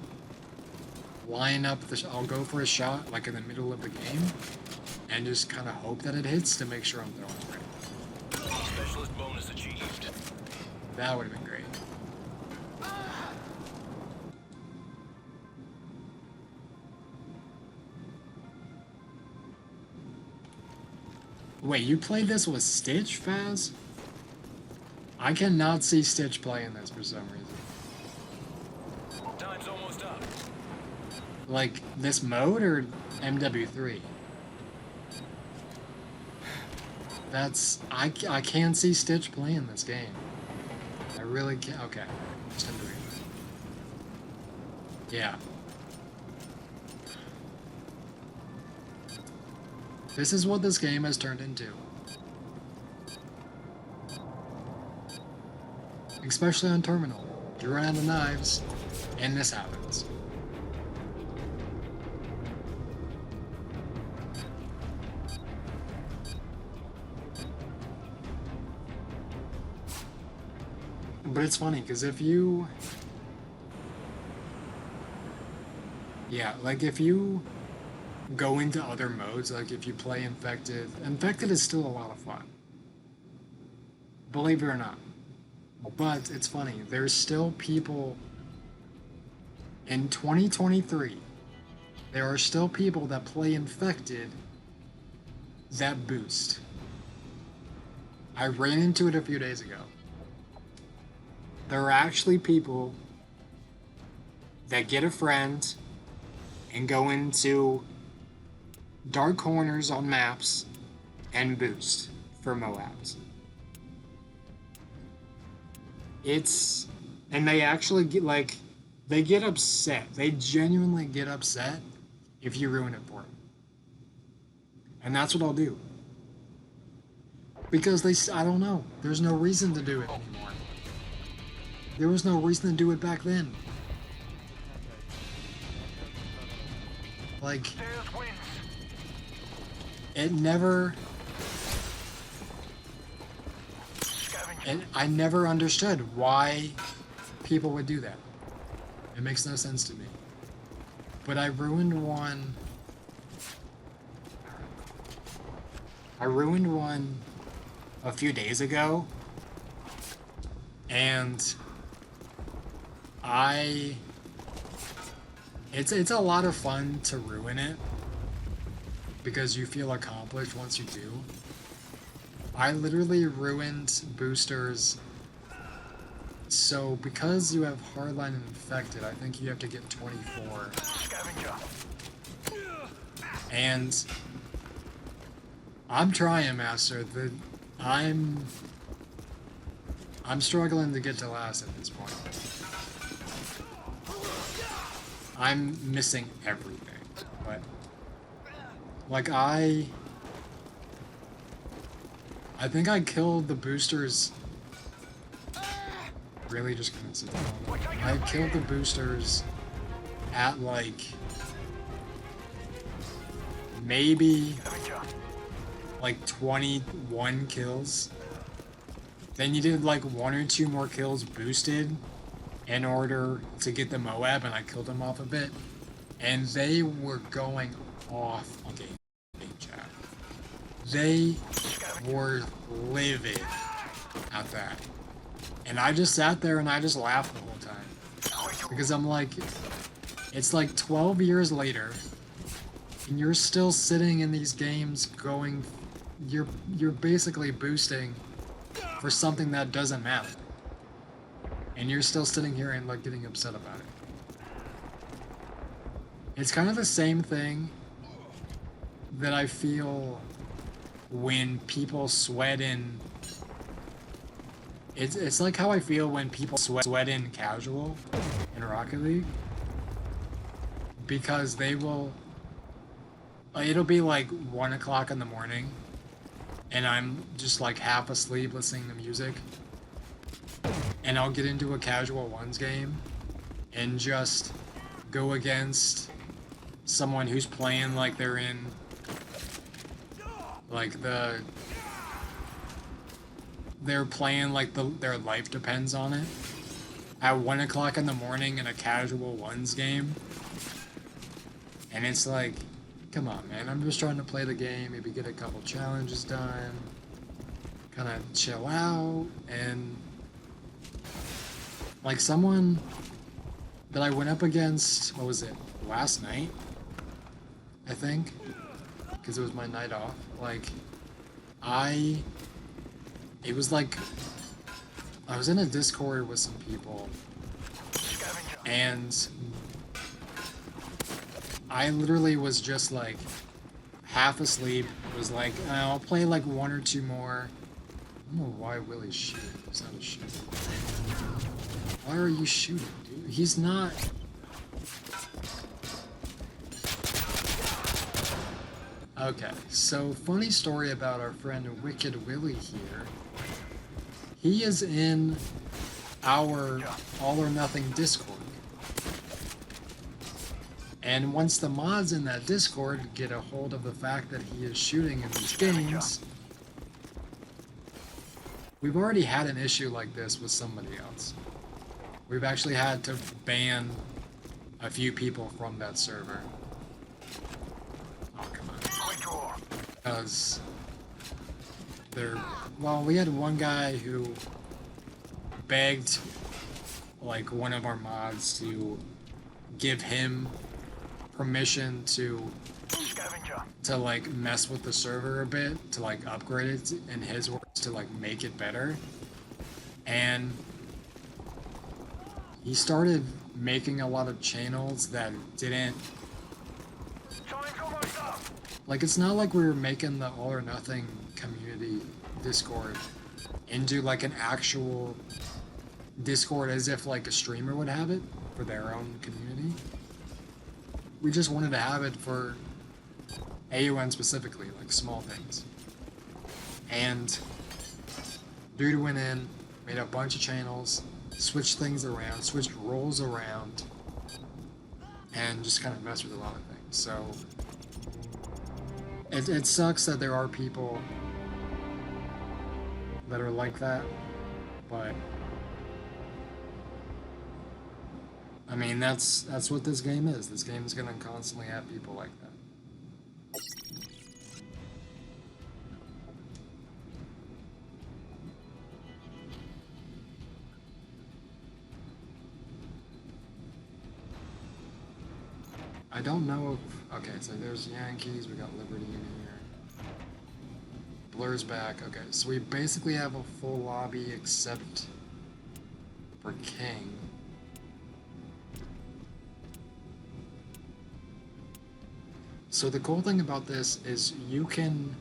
line up I'll go for a shot like in the middle of the game and just kind of hope that it hits to make sure I'm throwing it right. Specialist bonus achieved. That would have been great. Wait, you played this with Stitch, Faz? I cannot see Stitch playing this for some reason. Time's almost up. Like, this mode or MW3? I can't see Stitch playing this game. I really can't. Okay. Just MW3. Yeah. This is what this game has turned into. Especially on Terminal. You run out of knives, and this happens. But it's funny, because if you... Yeah, like if you go into other modes, like if you play Infected... Infected is still a lot of fun. Believe it or not. But it's funny, there's still people... In 2023, there are still people that play Infected that boost. I ran into it a few days ago. There are actually people that get a friend and go into dark corners on maps and boost for Moabs. And they actually get they get upset. They genuinely get upset if you ruin it for them. And that's what I'll do. Because I don't know, there's no reason to do it anymore. There was no reason to do it back then. Like, it never... And I never understood why people would do that. It makes no sense to me. But I ruined one a few days ago. And it's a lot of fun to ruin it because you feel accomplished once you do. I literally ruined boosters. So because you have Hardline and Infected, I think you have to get 24. And I'm trying, Master. I'm struggling to get to last at this point. I'm missing everything, but like I think I killed the boosters. Really, just gonna sit down. I killed the boosters at like maybe like 21 kills. Then you did like 1 or 2 more kills boosted in order to get the Moab, and I killed them off a bit. And they were going off on game chat. They were livid at that. And I just sat there and I just laughed the whole time. Because I'm like, it's like 12 years later, and you're still sitting in these games going, you're basically boosting for something that doesn't matter. And you're still sitting here and like getting upset about it. It's kind of the same thing that I feel when people sweat in. It's like how I feel when people sweat in casual in Rocket League. Because they will... It'll be like 1 o'clock in the morning, and I'm just like half asleep listening to music. And I'll get into a casual ones game and just go against someone who's playing like they're in like they're playing like their life depends on it. at 1 o'clock in the morning in a casual ones game. And it's like, come on, man. I'm just trying to play the game, maybe get a couple challenges done, kind of chill out. And like someone that I went up against, what was it, last night? I think, because it was my night off. Like, it was like, I was in a Discord with some people, and I literally was just like half asleep. Was like, I'll play like one or two more. I don't know why Willie's shooting. He's not a shooter. Why are you shooting, dude? He's not. Okay, so funny story about our friend Wicked Willie here. He is in our All or Nothing Discord. And once the mods in that Discord get a hold of the fact that he is shooting in these games, we've already had an issue like this with somebody else. We've actually had to ban a few people from that server. Oh, come on. Because well, we had one guy who begged like one of our mods to give him permission to like mess with the server a bit, to like upgrade it in his words, to like make it better. And he started making a lot of channels that didn't, like, it's not like we were making the All or Nothing community Discord into like an actual Discord as if like a streamer would have it for their own community. We just wanted to have it for AUN specifically, like small things. And dude went in, made a bunch of channels, switched things around, switched roles around, and just kind of messed with a lot of things. So it sucks that there are people that are like that, but I mean, that's what this game is. This game is gonna constantly have people like that. I don't know if, okay, so there's Yankees, we got Liberty in here. Blur's back, okay, so we basically have a full lobby except for King. So the cool thing about this is you can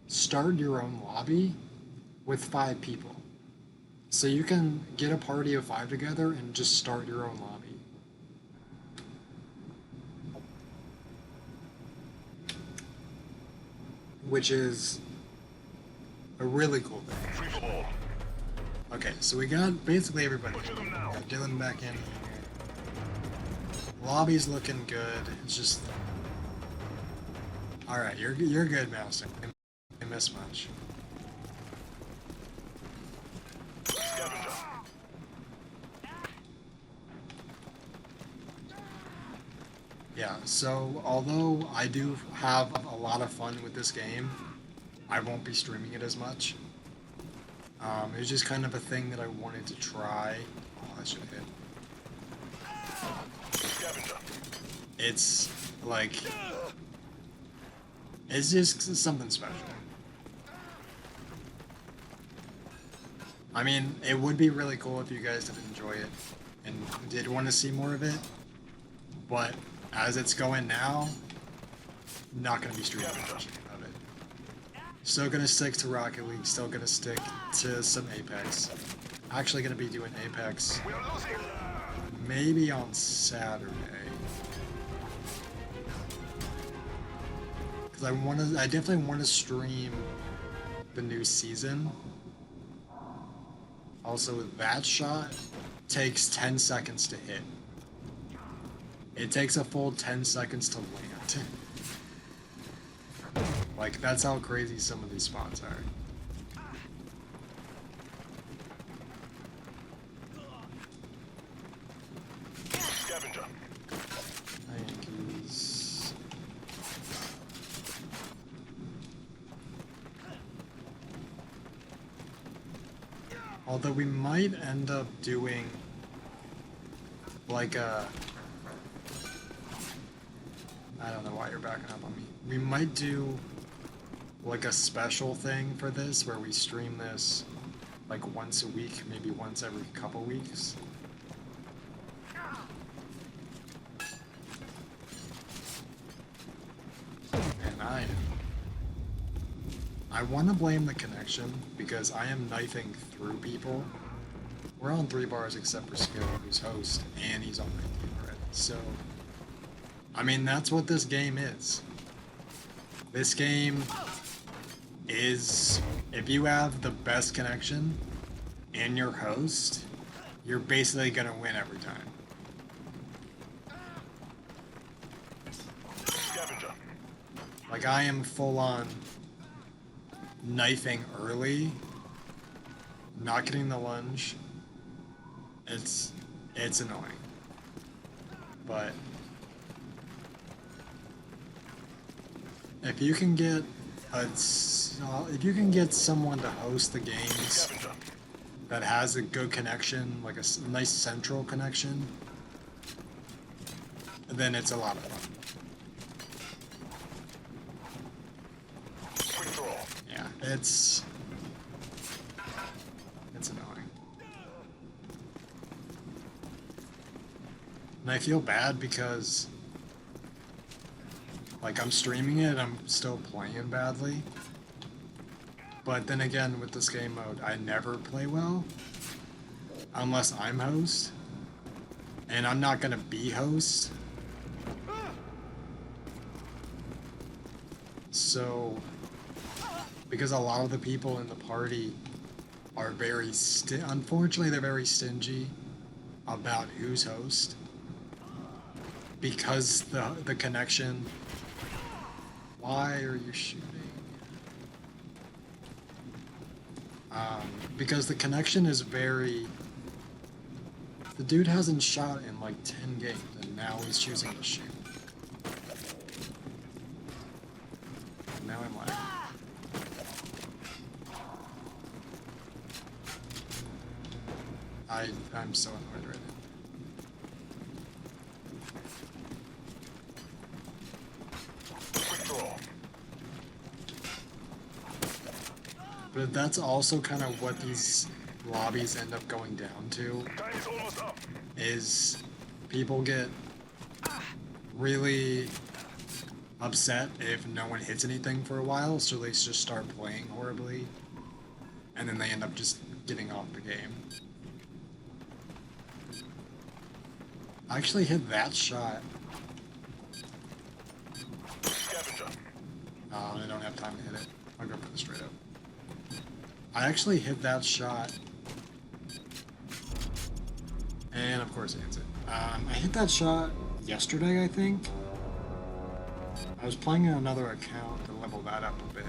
start your own lobby with 5 people. So you can get a party of 5 together and just start your own lobby. Which is a really cool thing. Okay, so we got basically everybody. We got Dylan back in here. Lobby's looking good. It's just... Alright, you're good, Mouse. I miss much. Yeah, so although I do have a lot of fun with this game, I won't be streaming it as much. It was just kind of a thing that I wanted to try. Oh, that should hit. It's like... It's just something special. I mean, it would be really cool if you guys did enjoy it and did want to see more of it, but as it's going now, not going to be streaming much of it. Still going to stick to Rocket League, still going to stick to some Apex. Actually going to be doing Apex maybe on Saturday. Because I definitely want to stream the new season. Also, that shot takes 10 seconds to hit. It takes a full 10 seconds to land. Like, that's how crazy some of these spots are. Scavenger. Yankees. Although we might end up doing like a... I don't know why you're backing up on me. We might do like a special thing for this where we stream this like once a week, maybe once every couple weeks. And I want to blame the connection because I am knifing through people. We're on 3 bars except for Skill, who's host, and he's on my team already. So, I mean, that's what this game is. This game is, if you have the best connection and your host, you're basically gonna win every time. Scavenger. Like, I am full on knifing early, not getting the lunge. It's annoying. But if you can get someone to host the games Scavenger. that has a good connection, like a nice central connection, then it's a lot of fun. Quick draw. Yeah, it's annoying. And I feel bad because like I'm streaming it, I'm still playing badly. But then again, with this game mode, I never play well unless I'm host. And I'm not gonna be host. So, because a lot of the people in the party are very unfortunately they're very stingy about who's host. Because the connection. Why are you shooting? Because the connection is very... The dude hasn't shot in like 10 games, and now he's choosing to shoot. Now I'm like... I'm so annoyed right now. Quick draw. But that's also kind of what these lobbies end up going down to, Time is almost up. is people get really upset if no one hits anything for a while, so they just start playing horribly, and then they end up just getting off the game. I actually hit that shot. Scavenger. I don't have time to hit it. I'll go for the straight up. I actually hit that shot. And of course it hits it. I hit that shot yesterday, I think. I was playing on another account to level that up a bit.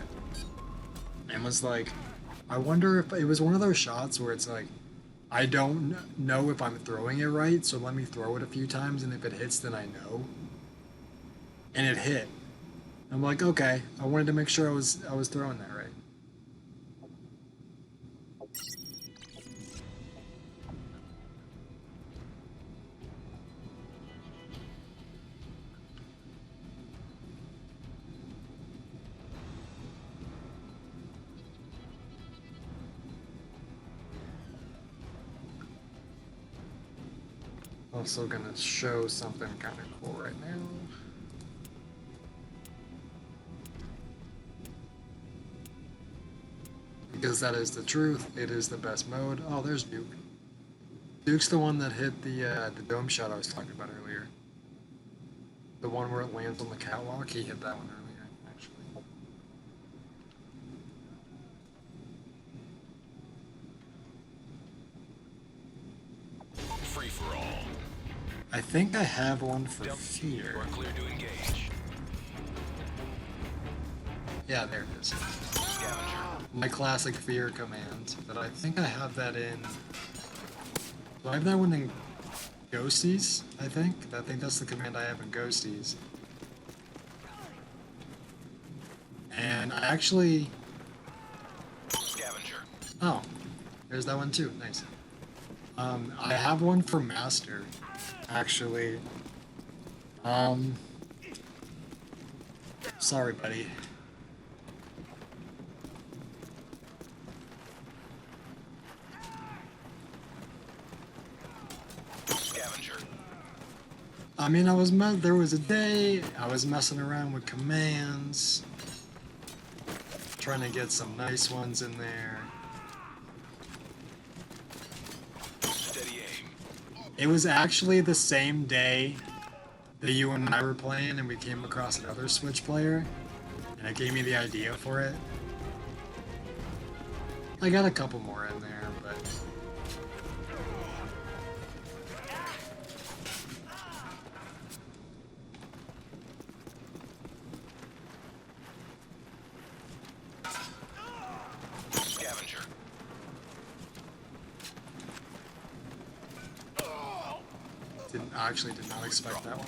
And was like, I wonder if it was one of those shots where it's like, I don't know if I'm throwing it right, so let me throw it a few times, and if it hits, then I know. And it hit. I'm like, okay, I wanted to make sure I was throwing that right. Also gonna show something kind of cool right now. Because that is the truth. It is the best mode. Oh, there's Duke. Duke's the one that hit the dome shot I was talking about earlier. The one where it lands on the catwalk. He hit that one earlier, actually. Free for all. I think I have one for You fear. are clear to engage. Yeah, there it is. Scavenger. My classic fear command, but I think I have that in... Do I have that one in Ghosties, I think. I think that's the command I have in Ghosties. And I actually... Scavenger. Oh, there's that one too. Nice. I have one for Master, actually. Sorry, buddy. Scavenger. I mean, there was a day I was messing around with commands, trying to get some nice ones in there. Steady aim. It was actually the same day that you and I were playing, and we came across another Switch player, and it gave me the idea for it. I got a couple more in there, but... Scavenger. Did not expect that one.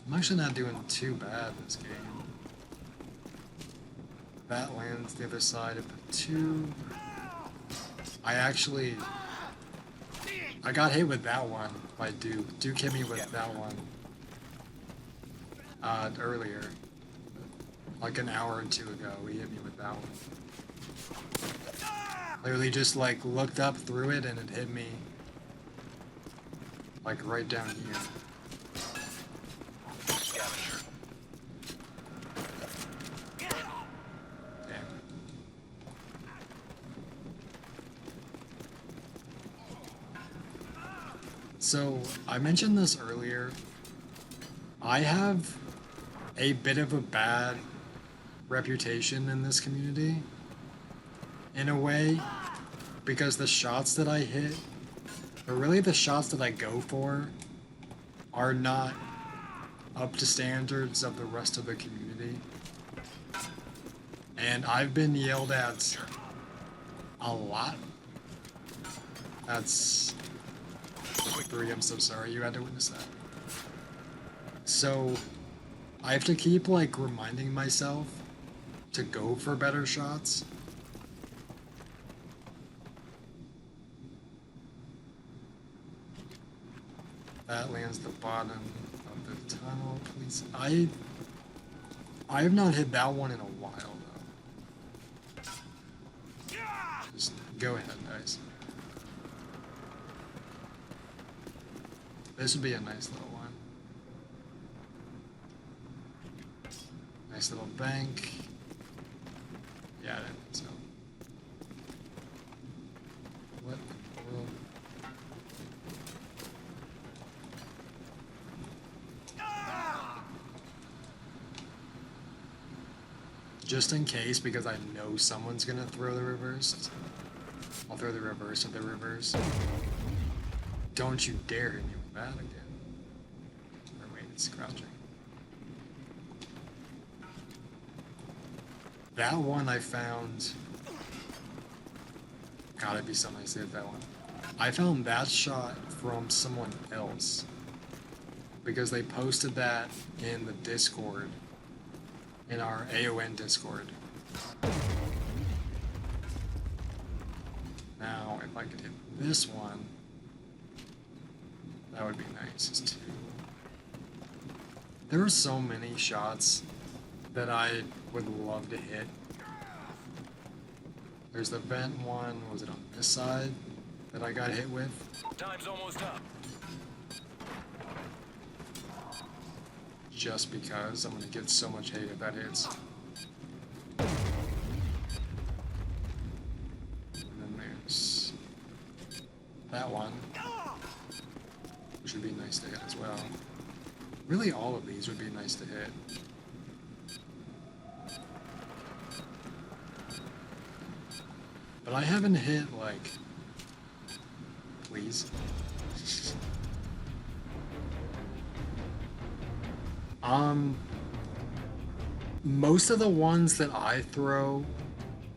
I'm actually not doing too bad this game. That lands the other side of the 2. I got hit with that one by Duke. Duke hit me with that one earlier. Like an hour or 2 ago, he hit me with that one. Literally just like looked up through it and it hit me like right down here. Scavenger. Damn. So I mentioned this earlier. I have a bit of a bad reputation in this community. In a way, because the shots that I hit, or really the shots that I go for, are not up to standards of the rest of the community. And I've been yelled at a lot. That's... Quick 3, I'm so sorry you had to witness that. So, I have to keep, like, reminding myself to go for better shots. That lands the bottom of the tunnel, please. I have not hit that one in a while, though. Just go ahead, guys. This would be a nice little one. Nice little bank. Yeah, I didn't think so. What the world? Just in case, because I know someone's gonna throw the reverse, I'll throw the reverse of the reverse. Don't you dare hit me with that again. Or wait, it's crouching. That one I found... Gotta be so nice to hit that one. I found that shot from someone else. Because they posted that in the Discord. In our AON Discord. Now, if I could hit this one, that would be nice too. There are so many shots that I would love to hit. There's the vent one, was it on this side, that I got hit with? Time's almost up. Just because I'm gonna get so much hate if that hits. And then there's that one, which would be nice to hit as well. Really, all of these would be nice to hit. But I haven't hit, like... Please. Most of the ones that I throw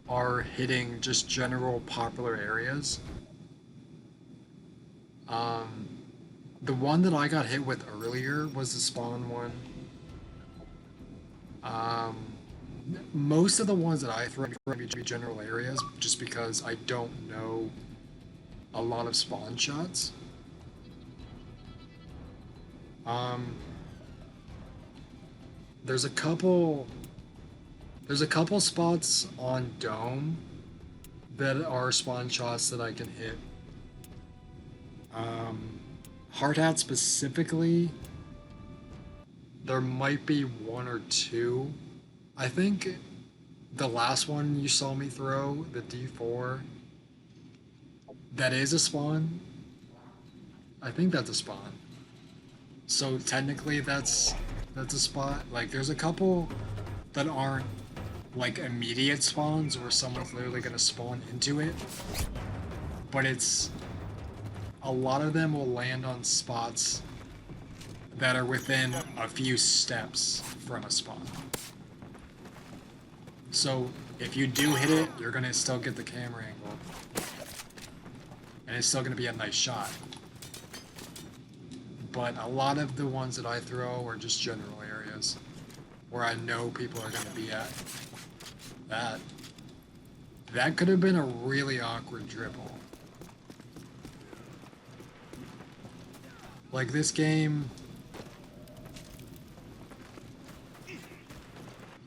are hitting just general popular areas. Um, the one that I got hit with earlier was the spawn one. Um, most of the ones that I throw be general areas, just because I don't know a lot of spawn shots. Um, there's a couple. There's a couple spots on Dome that are spawn shots that I can hit. Hard Hat specifically, there might be one or two. I think the last one you saw me throw, the D4, that is a spawn. I think that's a spawn. So technically that's a spot. Like there's a couple that aren't like immediate spawns where someone's literally gonna spawn into it. But it's a lot of them will land on spots that are within a few steps from a spawn. So if you do hit it, you're gonna still get the camera angle. And it's still gonna be a nice shot. But a lot of the ones that I throw are just general areas where I know people are gonna be at. That could have been a really awkward dribble. Like this game,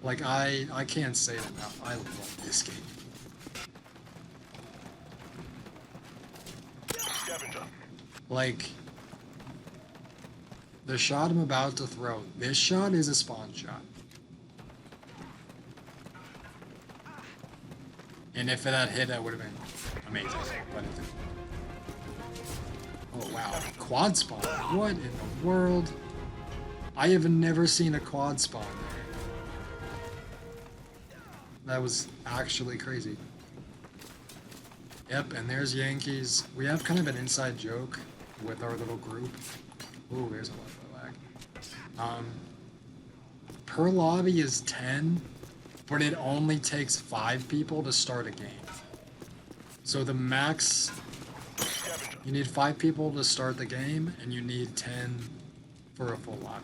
like I can't say it enough. I love this game. Scavenger. Like the shot I'm about to throw, this shot is a spawn shot. And if it had hit, that would have been amazing. But it didn't. Oh wow, quad spawn. What in the world? I have never seen a quad spawn there. That was actually crazy. Yep, and there's Yankees. We have kind of an inside joke with our little group. Ooh, there's a lot of lag. Per lobby is 10, but it only takes 5 people to start a game. So the max, you need 5 people to start the game, and you need 10 for a full lobby.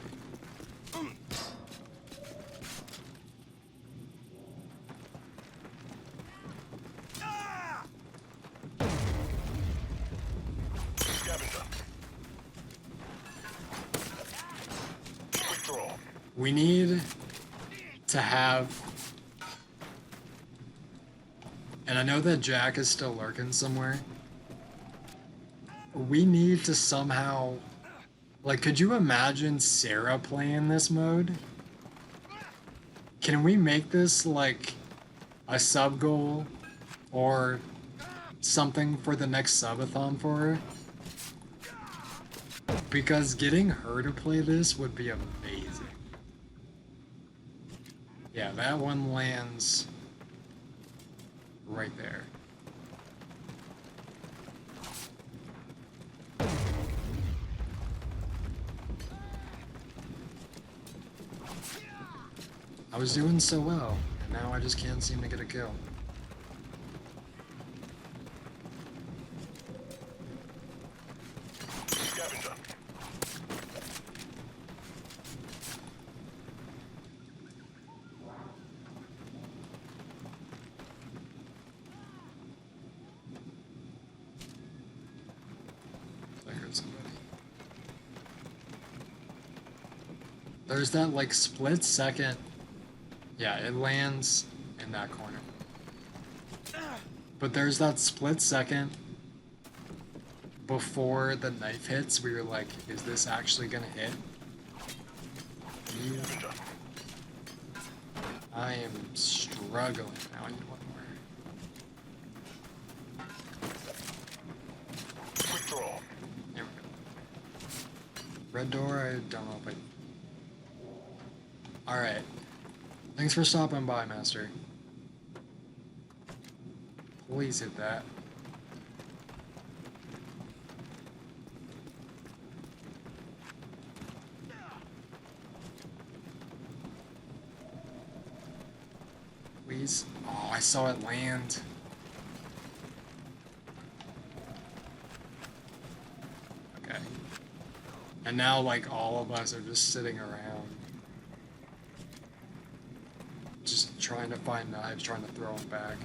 We need to have, and I know that Jack is still lurking somewhere. We need to somehow, like, could you imagine Sarah playing this mode? Can we make this like a sub goal or something for the next subathon for her? Because getting her to play this would be amazing. Yeah, that one lands right there. I was doing so well, and now I just can't seem to get a kill. Scavenger. I heard somebody. There's that like split second. Yeah, it lands in that corner. But there's that split second before the knife hits where you're like, is this actually gonna hit? I am struggling now. I need one more. Quick draw. There we go. Red door, I don't know if I... Alright. Thanks for stopping by, Master. Please hit that. Please. Oh, I saw it land. And now, like, all of us are just sitting around. Just trying to find knives, trying to throw them back.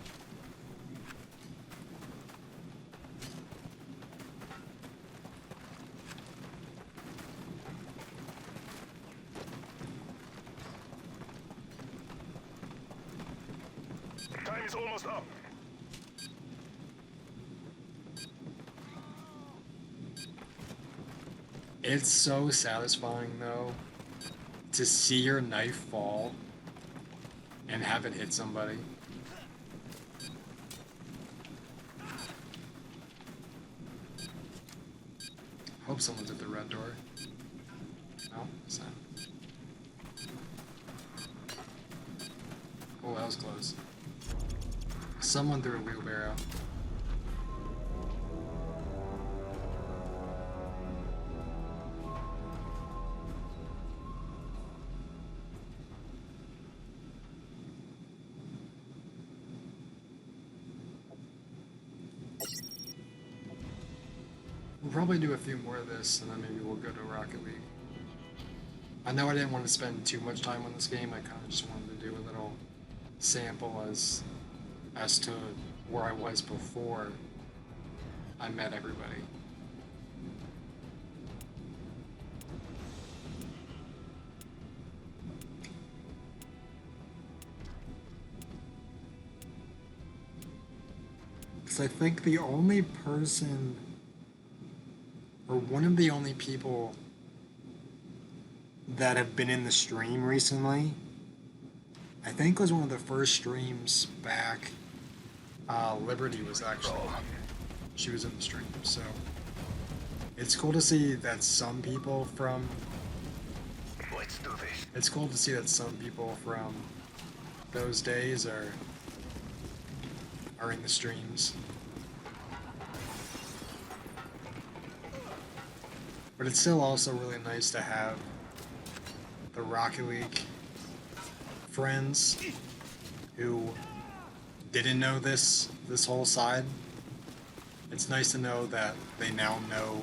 Time is almost up. It's so satisfying, though, to see your knife fall and have it hit somebody. Hope someone's at the red door. No, it's not. Oh, that was close. Someone threw a wheelbarrow. We'll probably do a few more of this, and then maybe we'll go to Rocket League. I know I didn't want to spend too much time on this game. I kind of just wanted to do a little sample as to where I was before I met everybody. Because I think the only person, or one of the only people that have been in the stream recently, I think was one of the first streams back. Liberty was actually, she was in the stream, so it's cool to see that some people from, Let's do this. it's cool to see that some people from those days are in the streams. But it's still also really nice to have the Rocket League friends who didn't know this whole side. It's nice to know that they now know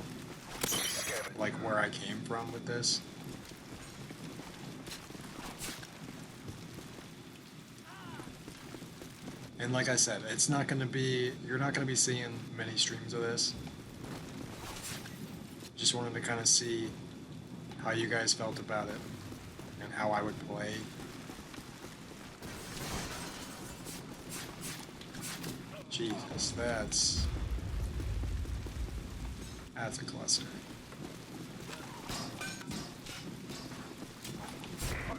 like where I came from with this. And like I said, it's not gonna be, you're not gonna be seeing many streams of this. Just wanted to kind of see how you guys felt about it and how I would play. Jesus, that's a cluster.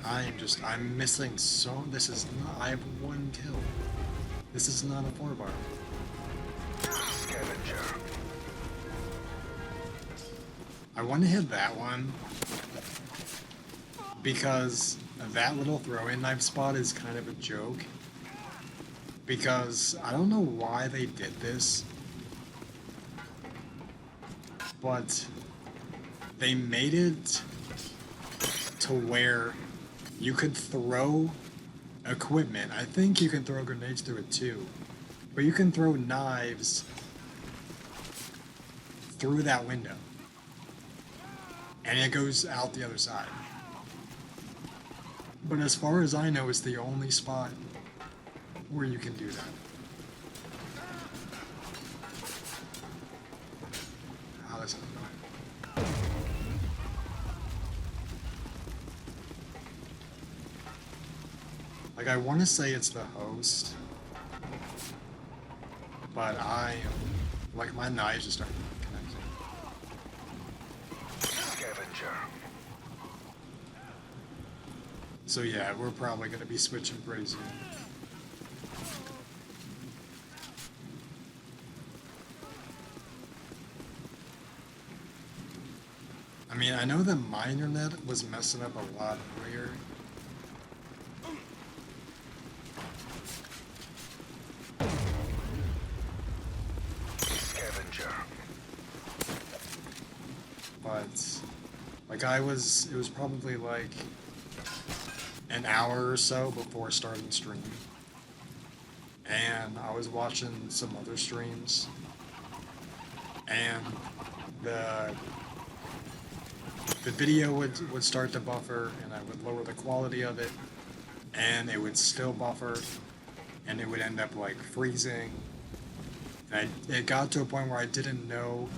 I'm missing so, this is not, I have one kill. This is not a 4-bar. Scavenger. I want to hit that one because that little throw-in knife spot is kind of a joke. Because I don't know why they did this, but they made it to where you could throw equipment. I think you can throw grenades through it too, but you can throw knives through that window, and it goes out the other side. But as far as I know, it's the only spot where you can do that. Oh, that's annoying. Like, I want to say it's the host, but like, my knives just aren't connected. Scavenger. So yeah, we're probably going to be switching pretty soon. I mean, I know that my internet was messing up a lot earlier. Scavenger. But, like, it was probably like an hour or so before starting stream. And I was watching some other streams. And the video would start to buffer, and I would lower the quality of it, and it would still buffer, and it would end up like freezing. And it got to a point where I didn't know.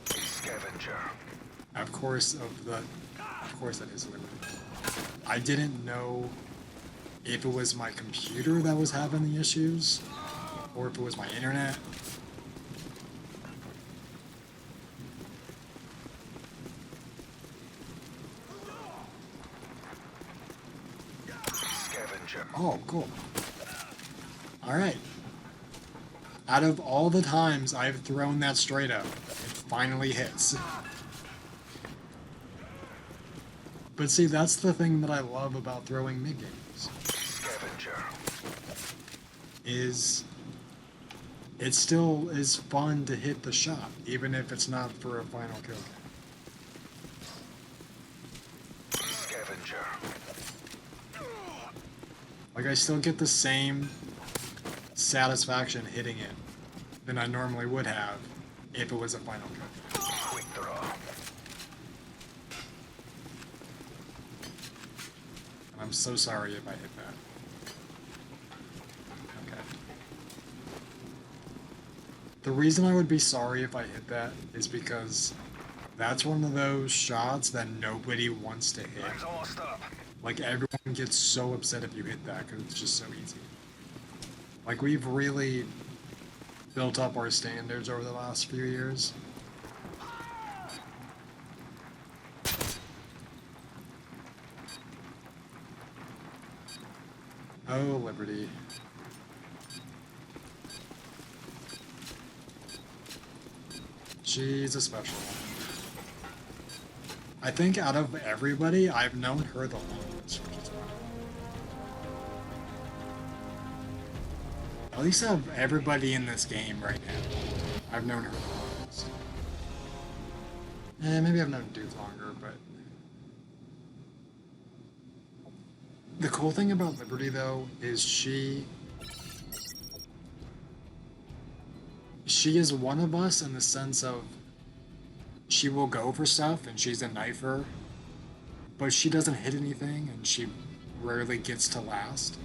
Scavenger. Of course that is limited. I didn't know if it was my computer that was having the issues, or if it was my internet. Scavenger. Oh, cool. Alright. Out of all the times I've thrown that straight up, it finally hits. But see, that's the thing that I love about throwing mid-games. Scavenger. Is it still is fun to hit the shot, even if it's not for a final kill. Scavenger. Like, I still get the same satisfaction hitting it than I normally would have if it was a final kill. Quick draw. I'm so sorry if I hit that. Okay. The reason I would be sorry if I hit that is because that's one of those shots that nobody wants to hit. Time's almost up. Like, everyone gets so upset if you hit that because it's just so easy. Like, we've really built up our standards over the last few years. Oh, Liberty. She's a special one. I think out of everybody, I've known her the longest, which is fun. At least out of everybody in this game right now, I've known her the longest. Maybe I've known Duke longer, but... The cool thing about Liberty, though, is she is one of us in the sense of she will go for stuff and she's a knifer, but she doesn't hit anything and she rarely gets to last.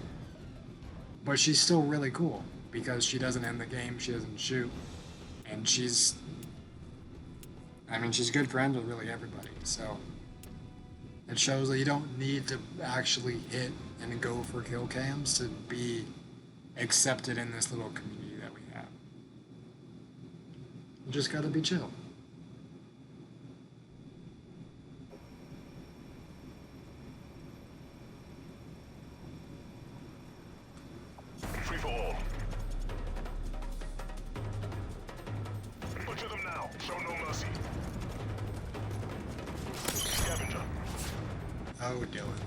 But she's still really cool because she doesn't end the game, she doesn't shoot, and she's good friends with really everybody, so it shows that you don't need to actually hit and go for kill cams to be accepted in this little community that we have. You just gotta be chill. Free for all. Butcher them now. Show no mercy. Scavenger. Oh, Dylan.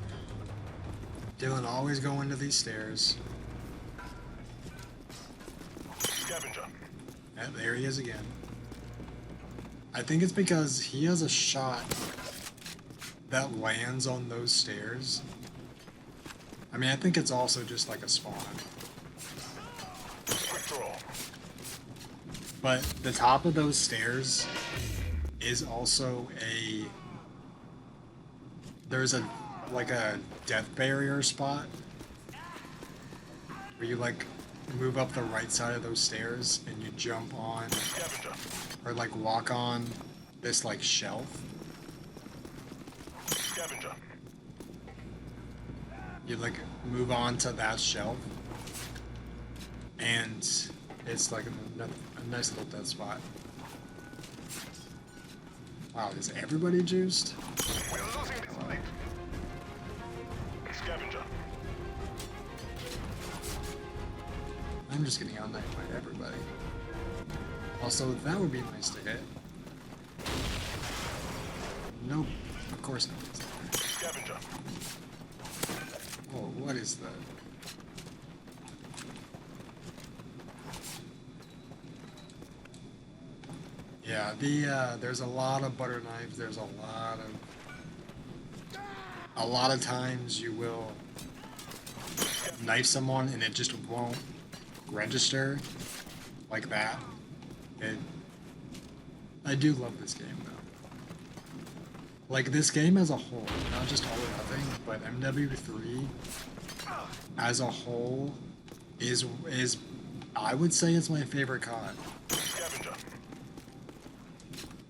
Dylan always going to these stairs. Scavenger. Yeah, there he is again. I think it's because he has a shot that lands on those stairs. I mean, I think it's also just like a spawn. Quick draw. But the top of those stairs is also there's a death barrier spot where you like move up the right side of those stairs and you jump on Scavenger. or like walk on this like shelf. Scavenger. You like move on to that shelf and it's like a nice little death spot. Wow, is everybody juiced? We're losing this fight. Scavenger. I'm just getting on by everybody. Also, that would be nice to hit. Nope, of course not. Scavenger. Oh, what is that? Yeah, there's a lot of butter knives. There's a lot of times you will knife someone and it just won't register like that. I do love this game though. like this game as a whole, not just All or Nothing, but MW3 as a whole is I would say it's my favorite COD. Scavenger.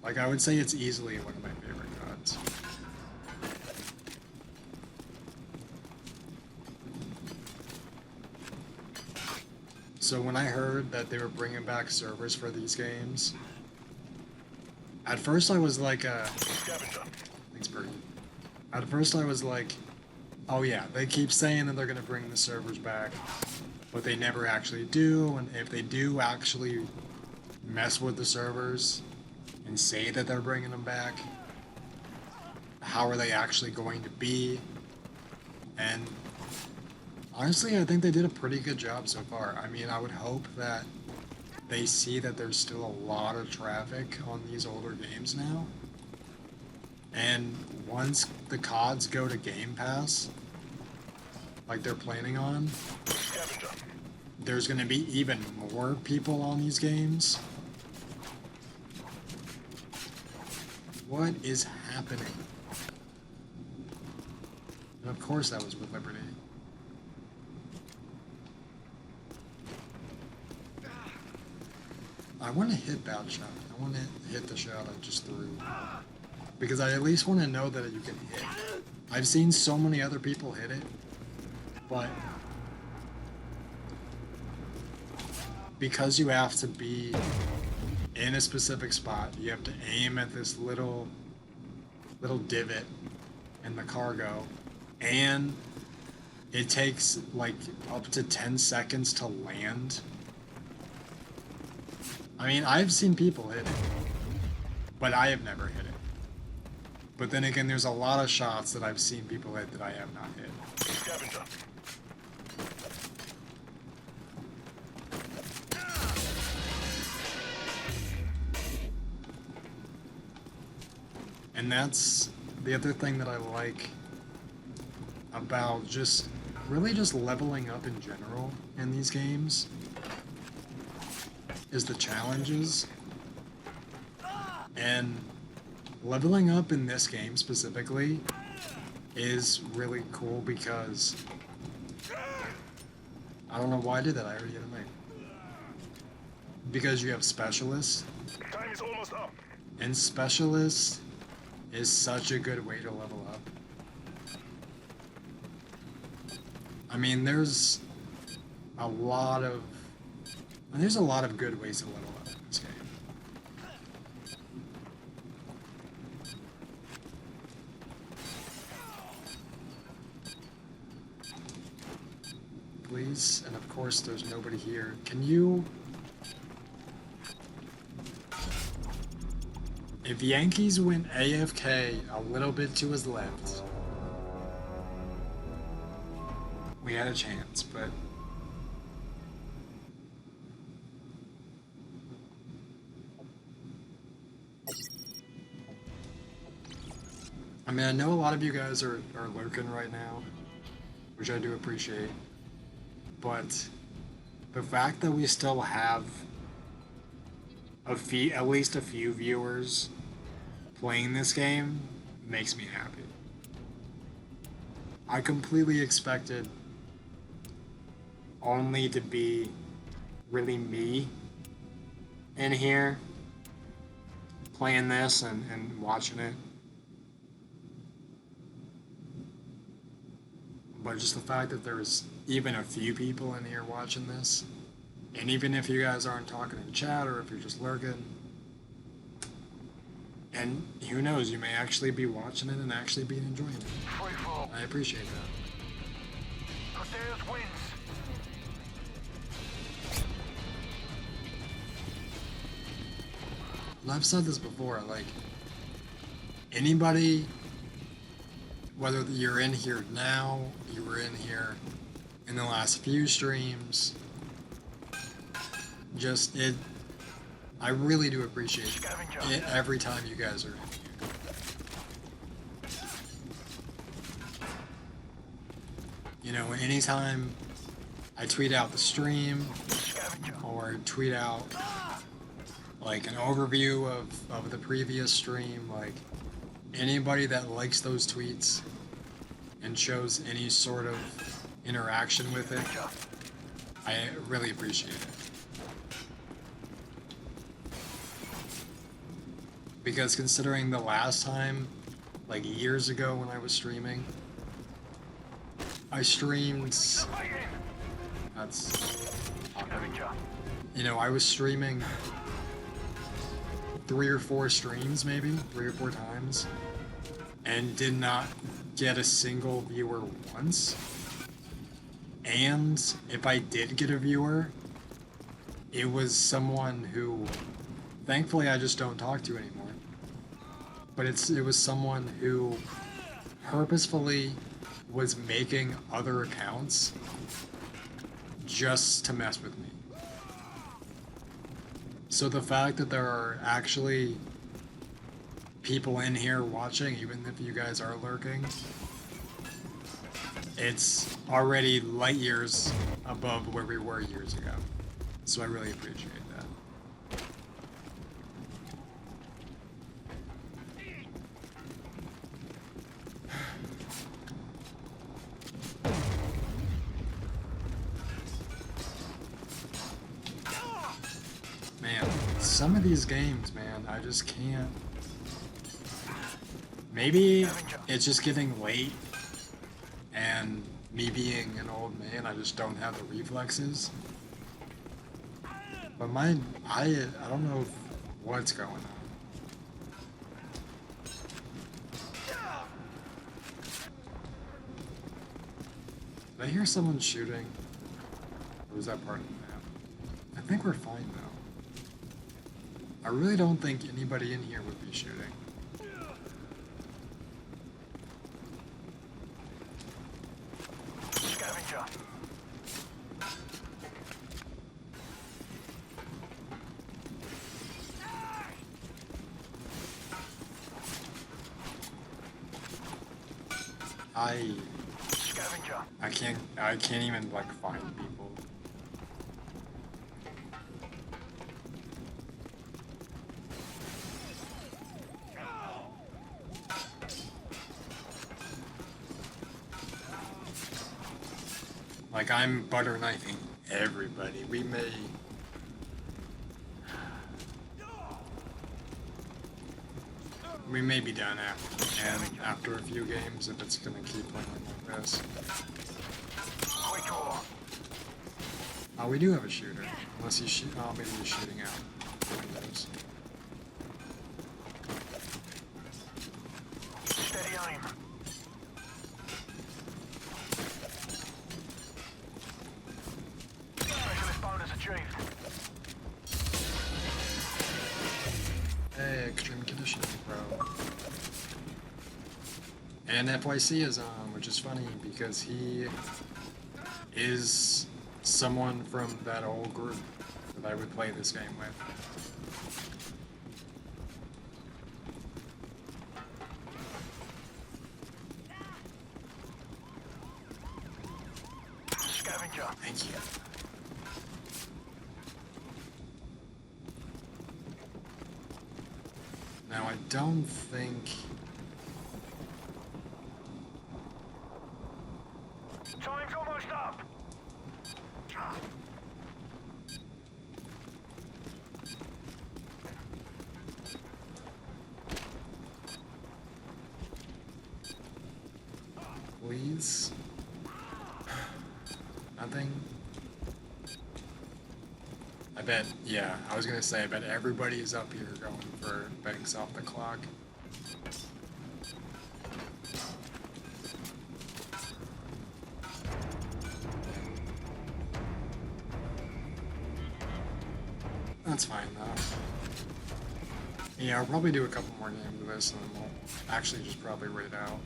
Like I would say it's easily one of my favorite CODs. So when I heard that they were bringing back servers for these games, at first I was like, Scavenger. thanks, Birdie. At first I was like, oh yeah, they keep saying that they're gonna bring the servers back, but they never actually do, and if they do actually mess with the servers and say that they're bringing them back, how are they actually going to be? And honestly, I think they did a pretty good job so far. I mean, I would hope that they see that there's still a lot of traffic on these older games now. And once the CODs go to Game Pass, like they're planning on, Scavenger. there's going to be even more people on these games. What is happening? And of course that was with Liberty. I want to hit that shot. I want to hit the shot I just threw. Because I at least want to know that you can hit. I've seen so many other people hit it, but because you have to be in a specific spot, you have to aim at this little divot in the cargo, and it takes like up to 10 seconds to land. I mean, I've seen people hit it, but I have never hit it. But then again, there's a lot of shots that I've seen people hit that I have not hit. Scavenger. And that's the other thing that I like about just really just leveling up in general in these games is the challenges. And leveling up in this game specifically is really cool because I don't know why I did that. I already hit a mic. Because you have specialists, Time is almost up. and specialists is such a good way to level up. I mean, there's a lot of good ways to level up in this game. Please, and of course there's nobody here. Can you... If Yankees went AFK a little bit to his left, we had a chance, but I mean, I know a lot of you guys are lurking right now, which I do appreciate, but the fact that we still have at least a few viewers playing this game makes me happy. I completely expected only to be really me in here playing this and watching it. But just the fact that there's even a few people in here watching this, and even if you guys aren't talking in chat or if you're just lurking, and who knows, you may actually be watching it and actually be enjoying it. Free fall. I appreciate that. Crusaders wins. And I've said this before, like, anybody, whether you're in here now, you were in here in the last few streams, just it, I really do appreciate it every time you guys are in here. You know, anytime I tweet out the stream or tweet out like an overview of the previous stream, like anybody that likes those tweets and shows any sort of interaction with it, I really appreciate it. Because considering the last time, like years ago when I was streaming, I streamed... That's... You know, I was streaming 3 or 4 streams, maybe 3 or 4 times, and did not get a single viewer once. And if I did get a viewer, it was someone who, thankfully, I just don't talk to anymore. But it was someone who purposefully was making other accounts just to mess with me. So the fact that there are actually people in here watching, even if you guys are lurking, it's already light years above where we were years ago. So I really appreciate that. Man, some of these games, man, I just can't. Maybe it's just getting late, and me being an old man, I just don't have the reflexes. But I don't know what's going on. Did I hear someone shooting? Or was that part of the map? I think we're fine though. I really don't think anybody in here would be shooting. Scavenger. Scavenger. I can't even like find people. Like I'm butter knifing everybody. We may be done after a few games if it's gonna keep playing like this. Oh, we do have a shooter. Unless he's maybe he's shooting out the windows. Steady aim. Specialist bonus achieved. Hey, extreme conditioning, bro. And FYC is on, which is funny because he is someone from that old group that I would play this game with. Scavenger. Thank you. Now I don't think... Time's almost up. Please? Nothing? I bet, yeah, I was gonna say, I bet everybody's up here going for banks off the clock. That's fine though. Yeah, I'll probably do a couple more games of this and then we'll actually just probably raid out.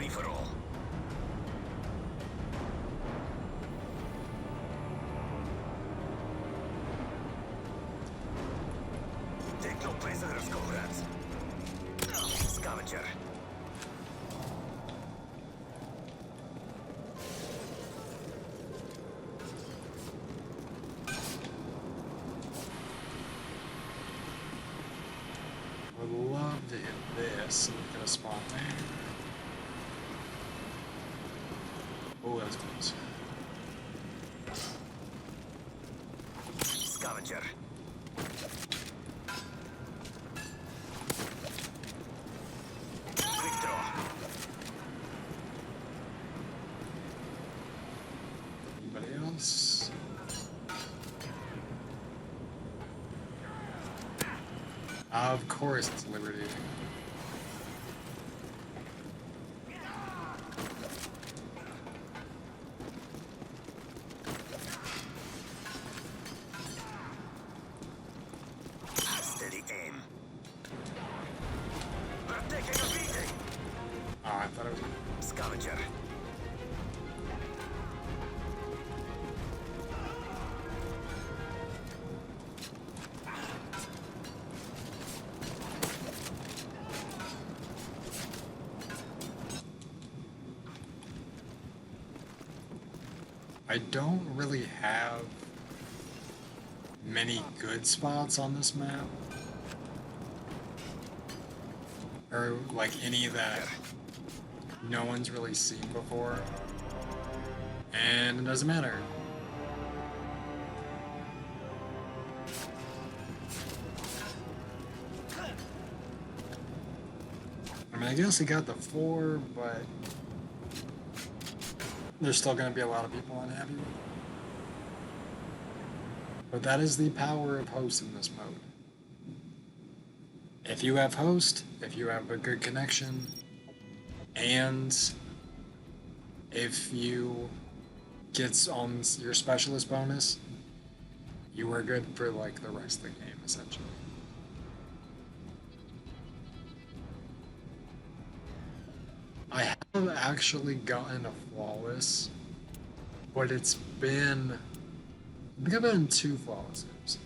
Free for all. Take no prisoners, comrades. Scavenger. Would love to hit this and get a spot there. Oh, that's close. Scavenger. Quick draw. Anybody else? Of course it's Liberty. Steady aim. We're taking a beating. Oh, I thought it was... Scavenger. I don't really have many good spots on this map. Or like any that no one's really seen before. And it doesn't matter. I mean, I guess I got the 4, but there's still going to be a lot of people unhappy with it. But that is the power of host in this mode. If you have host, if you have a good connection, and if you get on your specialist bonus, you are good for like the rest of the game, essentially. I have actually gotten a flawless, but it's been, I think I've been in 2 flawlesses.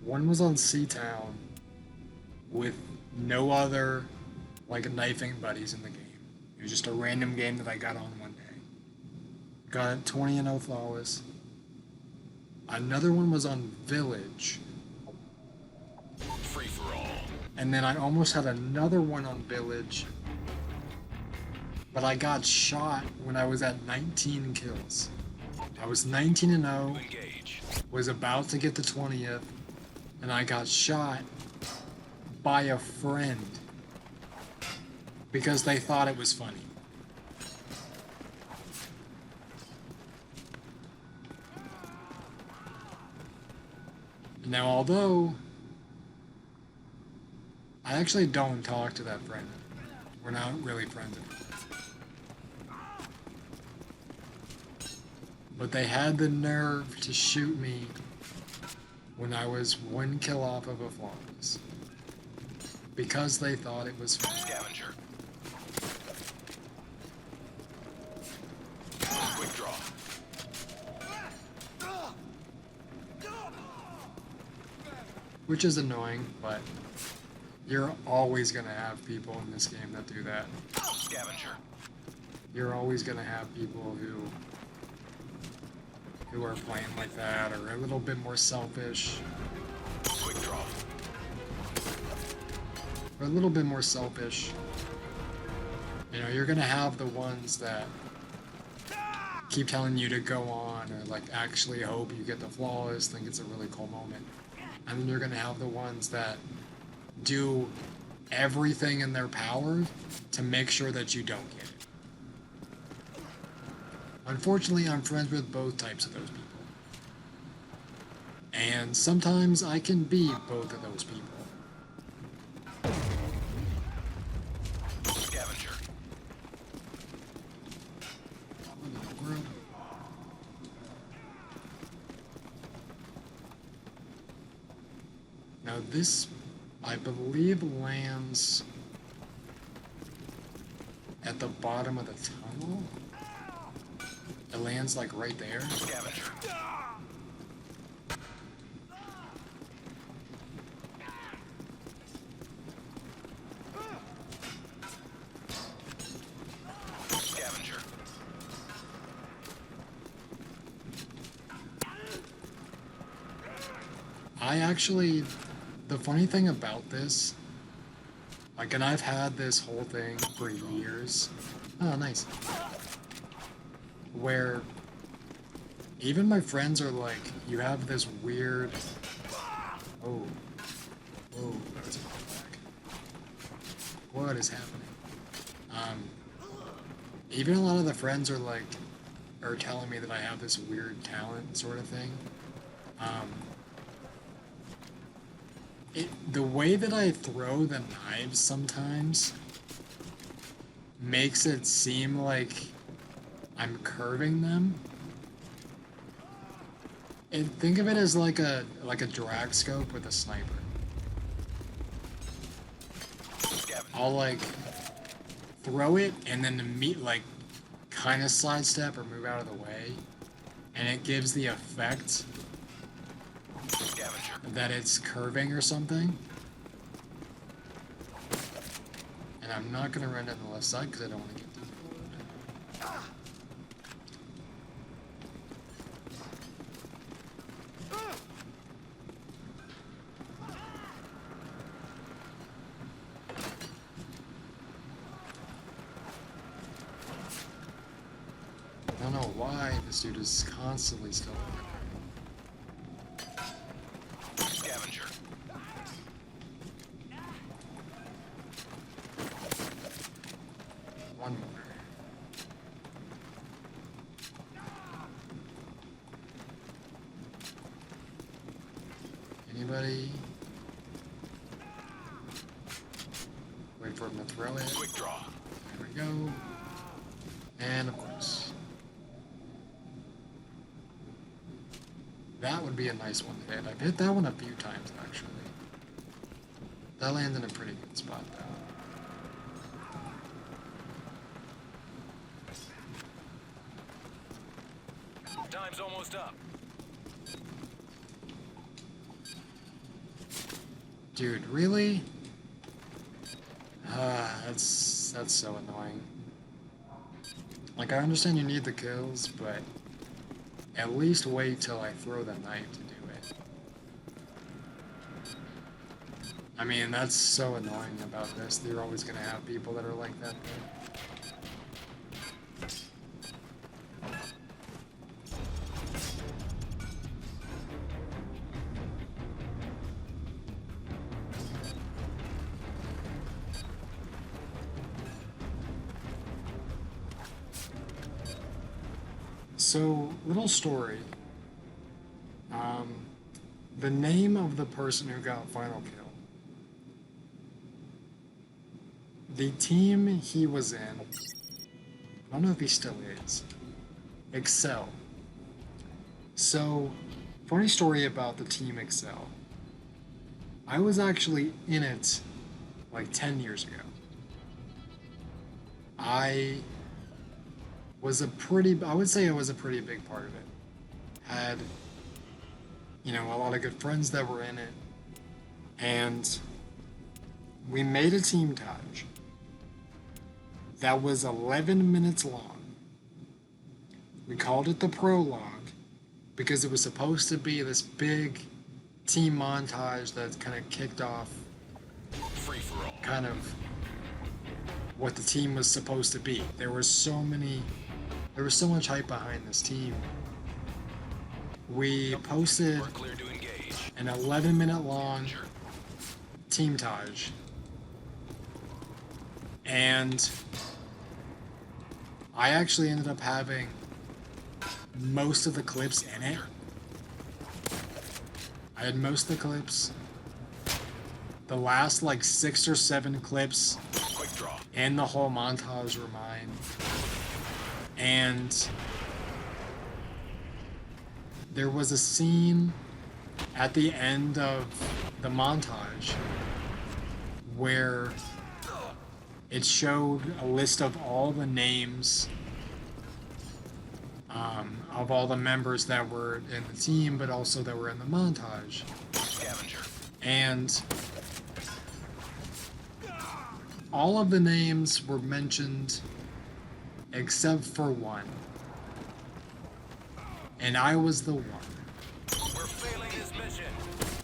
One was on Seatown with no other like knifing buddies in the game. It was just a random game that I got on one day. Got 20-0 flawless. Another one was on Village. Free for all. And then I almost had another one on Village, but I got shot when I was at 19 kills. I was 19-0, Engage. was about to get the 20th, and I got shot by a friend because they thought it was funny. Now, although I actually don't talk to that friend, we're not really friends anymore. But they had the nerve to shoot me when I was 1 kill off of a flawless because they thought it was funny. Scavenger. Quick draw. Which is annoying, but you're always going to have people in this game that do that. Scavenger. You're always going to have people who are playing like that or a little bit more selfish. Quick draw. Or a little bit more selfish. You know, you're going to have the ones that keep telling you to go on or like actually hope you get the flawless, think it's a really cool moment. And then you're going to have the ones that do everything in their power to make sure that you don't get it. Unfortunately, I'm friends with both types of those people. And sometimes I can be both of those people. Scavenger. Now this, I believe, lands at the bottom of the tunnel. It lands like right there. Scavenger. Scavenger. I actually, the funny thing about this, like, and I've had this whole thing for years. Oh, nice. Where even my friends are like, you have this weird. Oh. Oh, that's a back. What is happening? Even a lot of the friends are like, are telling me that I have this weird talent sort of thing. The way that I throw the knives sometimes makes it seem like I'm curving them. And think of it as like a drag scope with a sniper. Scavenger. I'll like throw it and then kind of sidestep or move out of the way, and it gives the effect Scavenger. that it's curving or something. And I'm not gonna run down the left side because I don't want to get deep. I don't know why this dude is constantly still over there. Scavenger. One more. Anybody? Wait for him to throw it. Quick draw. There we go. And of course. That would be a nice one to hit. I've hit that one a few times actually. That lands in a pretty good spot though. Time's almost up. Dude, really? That's so annoying. Like, I understand you need the kills, but at least wait till I throw the knife to do it. I mean, that's so annoying about this. You're always gonna have people that are like that, though. So, little story. The name of the person who got final kill. The team he was in, I don't know if he still is, Excel. So, funny story about the team Excel. I was actually in it like 10 years ago. I would say I was a pretty big part of it. Had, a lot of good friends that were in it. And we made a team Taj that was 11 minutes long. We called it the prologue because it was supposed to be this big team montage that kind of kicked off Free for all. kind of what the team was supposed to be. There was so much hype behind this team. We posted We're clear to engage. an 11-minute long Sure. team Taj. And I actually ended up having most of the clips in it. I had most of the clips. The last 6 or 7 clips Quick draw. and the whole montage were mine. And there was a scene at the end of the montage where it showed a list of all the names of all the members that were in the team, but also that were in the montage. Scavenger. And all of the names were mentioned except for one. And I was the one. We're failing this mission.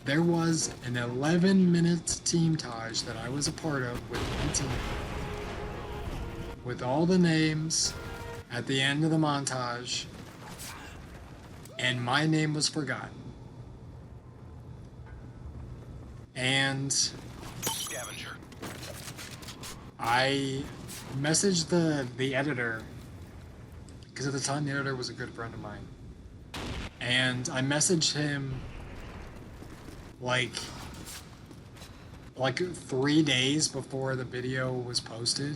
There was an 11-minute team taj that I was a part of with my team. With all the names at the end of the montage. And my name was forgotten. And Scavenger. I messaged the editor, because at the time the editor was a good friend of mine. And I messaged him like 3 days before the video was posted,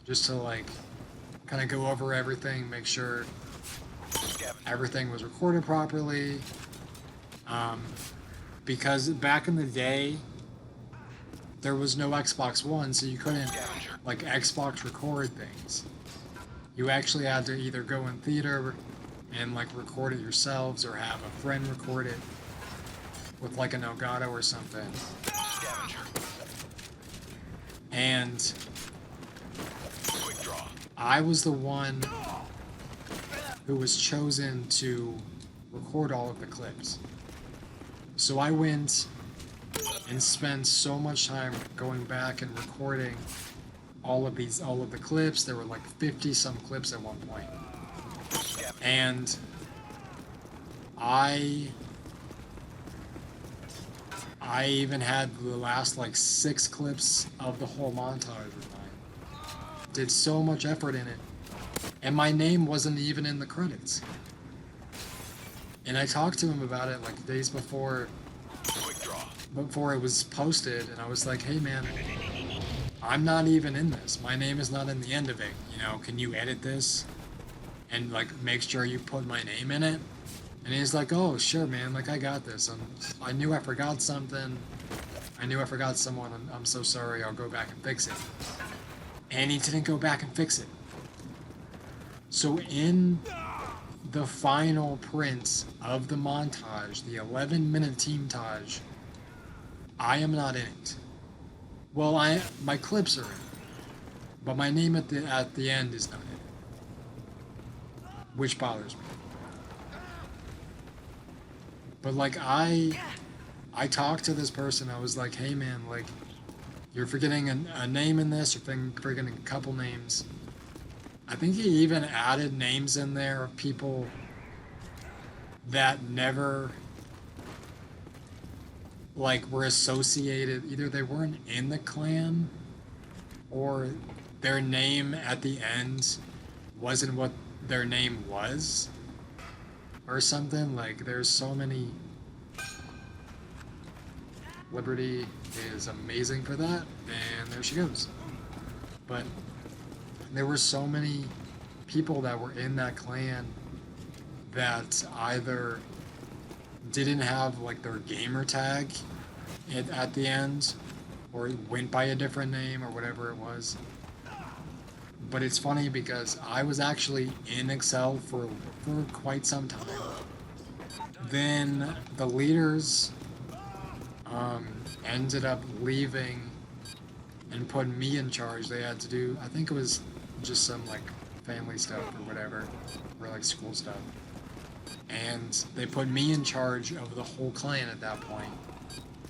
just to like kind of go over everything, make sure everything was recorded properly. Because back in the day, there was no Xbox One, so you couldn't like Xbox record things. You actually had to either go in theater and like record it yourselves, or have a friend record it with like an Elgato or something. Scavenger. And Quick draw. I was the one who was chosen to record all of the clips. So I went and spent so much time going back and recording all of the clips. There were like 50 some clips at one point. And I even had the last like 6 clips of the whole montage with mine. Did so much effort in it. And my name wasn't even in the credits. And I talked to him about it like days before it was posted, and I was like, hey man, I'm not even in this. My name is not in the end of it. You know, can you edit this? And like make sure you put my name in it? And he's like, oh sure man, like I got this. I knew I forgot something. I knew I forgot someone. I'm so sorry, I'll go back and fix it. And he didn't go back and fix it. So in the final print of the montage, the 11-minute team taj, I am not in it. Well, my clips are in it, but my name at the end is not in it, which bothers me. But like I talked to this person. I was like, hey man, like you're forgetting a name in this. You're forgetting a couple names. I think he even added names in there of people that never like were associated. Either they weren't in the clan, or their name at the end wasn't what their name was, or something. Like there's so many. Liberty is amazing for that, and there she goes. But there were so many people that were in that clan that either didn't have like their gamer tag at the end, or went by a different name, or whatever it was. But it's funny because I was actually in Excel for quite some time. Then the leaders ended up leaving and putting me in charge. They had to do, I think it was just some like family stuff or whatever, or like school stuff. And they put me in charge of the whole clan at that point.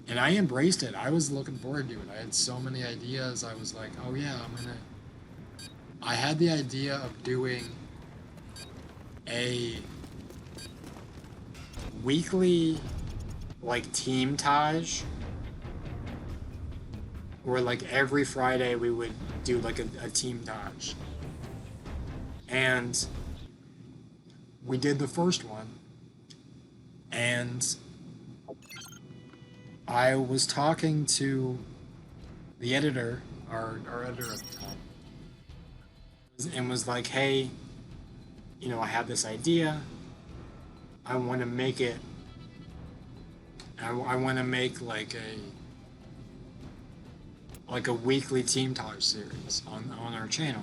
And I embraced it. I was looking forward to it. I had so many ideas. I was like, oh yeah, I had the idea of doing a weekly like team taj, where like every Friday we would do like a team taj. And we did the first one, and I was talking to the editor, our editor at the time, and was like, hey, you know, I have this idea. I want to make it, I want to make like like a weekly Team Taj series on our channel.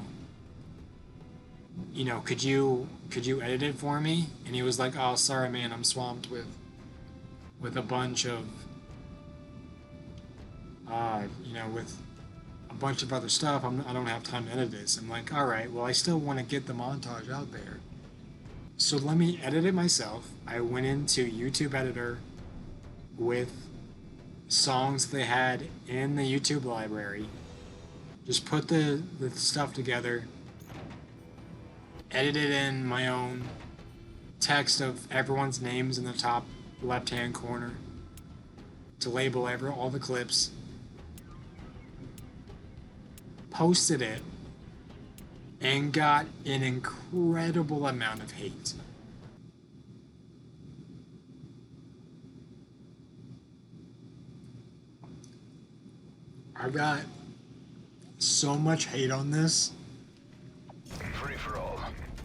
You know, could you edit it for me? And he was like, oh, sorry, man, I'm swamped with a bunch of, you know, with a bunch of other stuff. I don't have time to edit this. I'm like, all right, well, I still want to get the montage out there. So let me edit it myself. I went into YouTube Editor with songs they had in the YouTube library. Just put the stuff together. Edited in my own text of everyone's names in the top left-hand corner to label all the clips. Posted it and got an incredible amount of hate. I got so much hate on this, Free for all.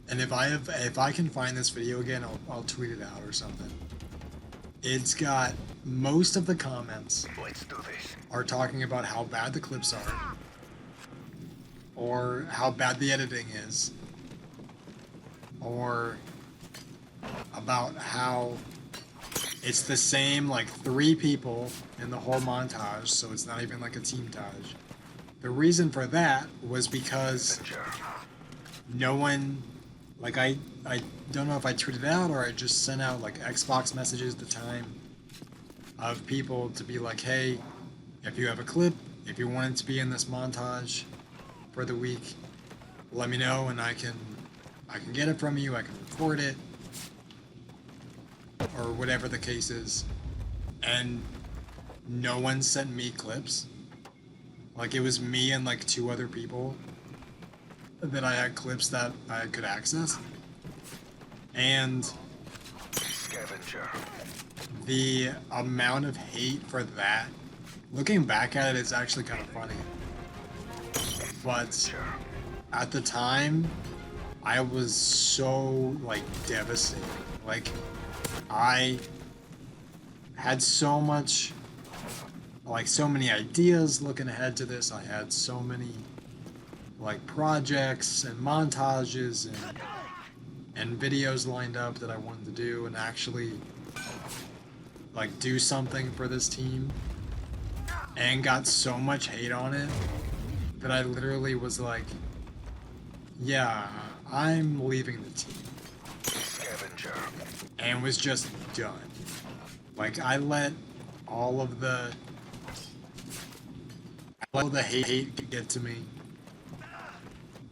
and if I can find this video again, I'll tweet it out or something. It's got most of the comments Let's do this. are talking about how bad the clips are, or how bad the editing is, or about how it's the same like 3 people in the whole montage, so it's not even like a team Taj. The reason for that was because no one, like I don't know if I tweeted out or I just sent out like Xbox messages at the time of people to be like, hey, if you have a clip, if you want it to be in this montage for the week, let me know and I can get it from you, I can record it, or whatever the case is. And no one sent me clips. Like, it was me and like 2 other people that I had clips that I could access. And Scavenger. the amount of hate for that, looking back at it, is actually kind of funny. But at the time, I was so like devastated. Like, I had so much, like so many ideas looking ahead to this. I had so many like projects and montages and videos lined up that I wanted to do and actually like do something for this team, and got so much hate on it that I literally was like, yeah, I'm leaving the team. Scavenger. And was just done. Like, I let all of the hate get to me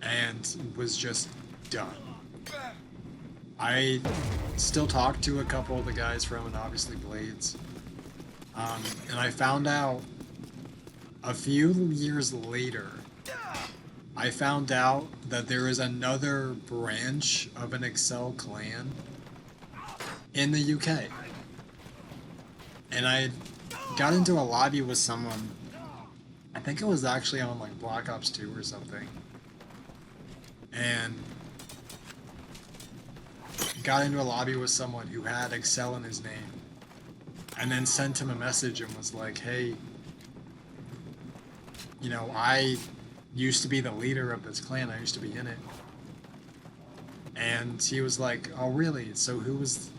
and was just done. I still talk to a couple of the guys from it, obviously Blades, and I found out a few years later, I found out that there is another branch of an Excel clan in the UK. And I got into a lobby with someone, I think it was actually on like Black Ops 2 or something, and got into a lobby with someone who had Excel in his name, and then sent him a message and was like, hey, you know, I used to be the leader of this clan, I used to be in it. And he was like, oh really? So who was,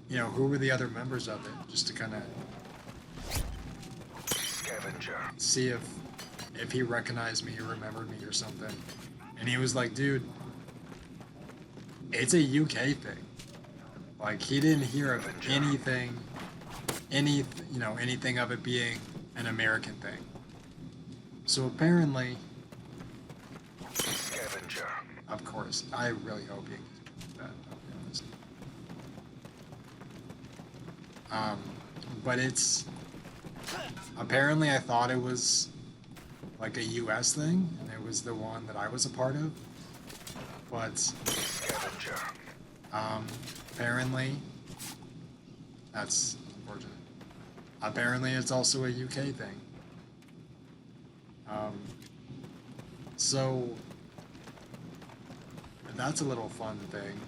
you know, who were the other members of it? Just to kind of Scavenger. see if he recognized me or remembered me or something. And he was like, dude, it's a UK thing. Like, he didn't hear of anything of it being an American thing. So apparently, Scavenger. of course, I really hope he that, I'll be honest. But it's, apparently I thought it was like a US thing, and it was the one that I was a part of. But Scavenger. apparently, that's unfortunate. Apparently it's also a UK thing. So that's a little fun thing.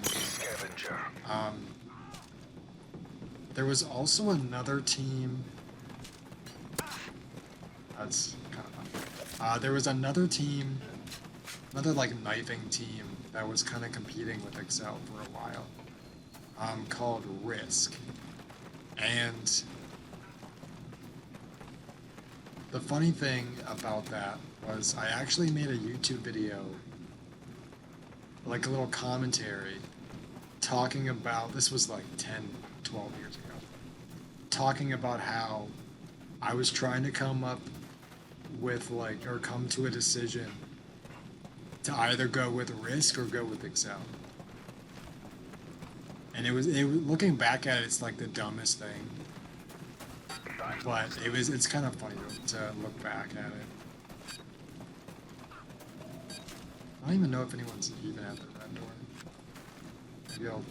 Scavenger. There was also another team That's kind of fun. There was another team, another like knifing team that was kind of competing with Excel for a while, called Risk. And the funny thing about that was I actually made a YouTube video, like a little commentary, talking about, this was like 10, 12 years ago, talking about how I was trying to come up with like, or come to a decision to either go with Risk or go with Excel. And it was looking back at it, it's like the dumbest thing. But it's kind of funny to look back at it. I don't even know if anyone's even at the red door. Maybe I'll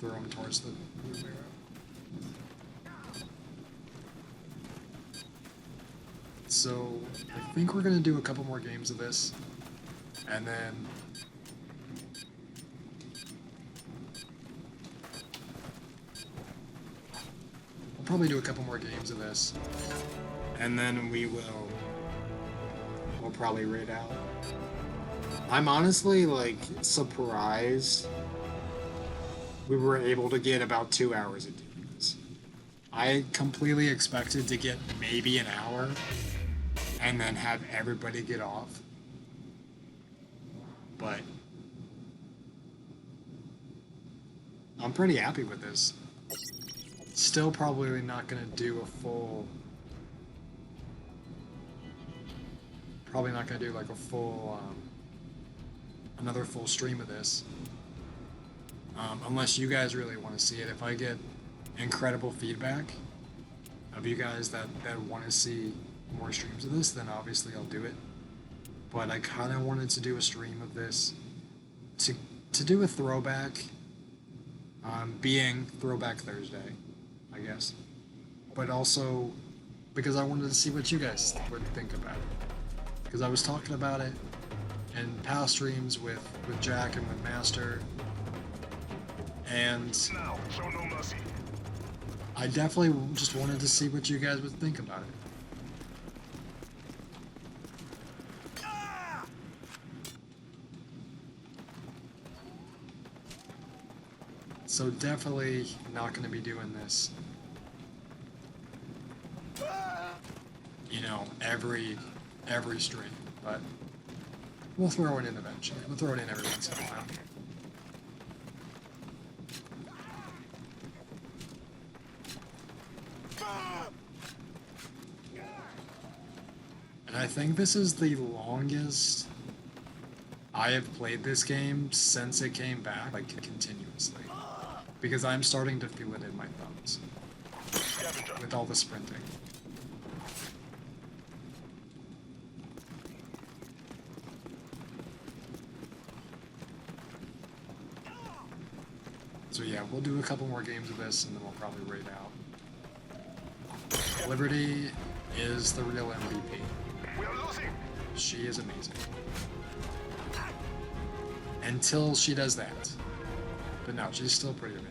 throw them towards the blue way out. So, I think we're gonna do a couple more games of this. And then we'll probably do a couple more games of this. And then we'll probably raid out. I'm honestly like surprised we were able to get about 2 hours of games. I completely expected to get maybe an hour and then have everybody get off. But I'm pretty happy with this. Still probably not gonna do a full, probably not gonna do like a full, another full stream of this. Unless you guys really want to see it. If I get incredible feedback of you guys that want to see more streams of this, then obviously I'll do it. But I kind of wanted to do a stream of this to do a throwback, being Throwback Thursday, I guess. But also because I wanted to see what you guys would think about it. Because I was talking about it in past streams with Jack and with Master, and Now, show no mercy. I definitely just wanted to see what you guys would think about it. So definitely not going to be doing this, you know, every stream, but we'll throw it in eventually. We'll throw it in every once in a while. And I think this is the longest I have played this game since it came back, like continuously. Because I'm starting to feel it in my thumbs. Scavenger. With all the sprinting. So yeah, we'll do a couple more games of this and then we'll probably raid out. Liberty is the real MVP. We are losing. She is amazing. Until she does that. But no, she's still pretty amazing.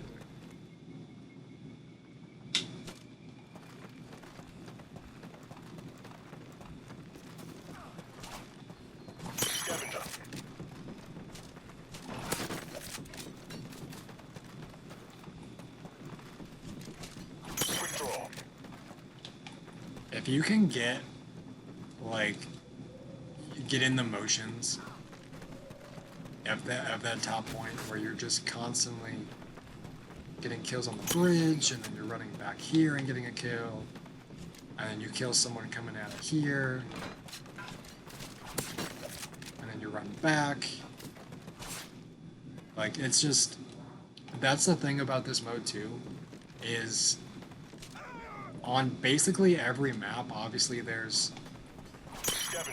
Scavenger. Quick draw. If you can get, like, get in the motions of that top point where you're just constantly getting kills on the bridge, and then you're running back here and getting a kill, and then you kill someone coming out of here, and then you run back. Like, it's just, that's the thing about this mode too, is on basically every map, obviously there's,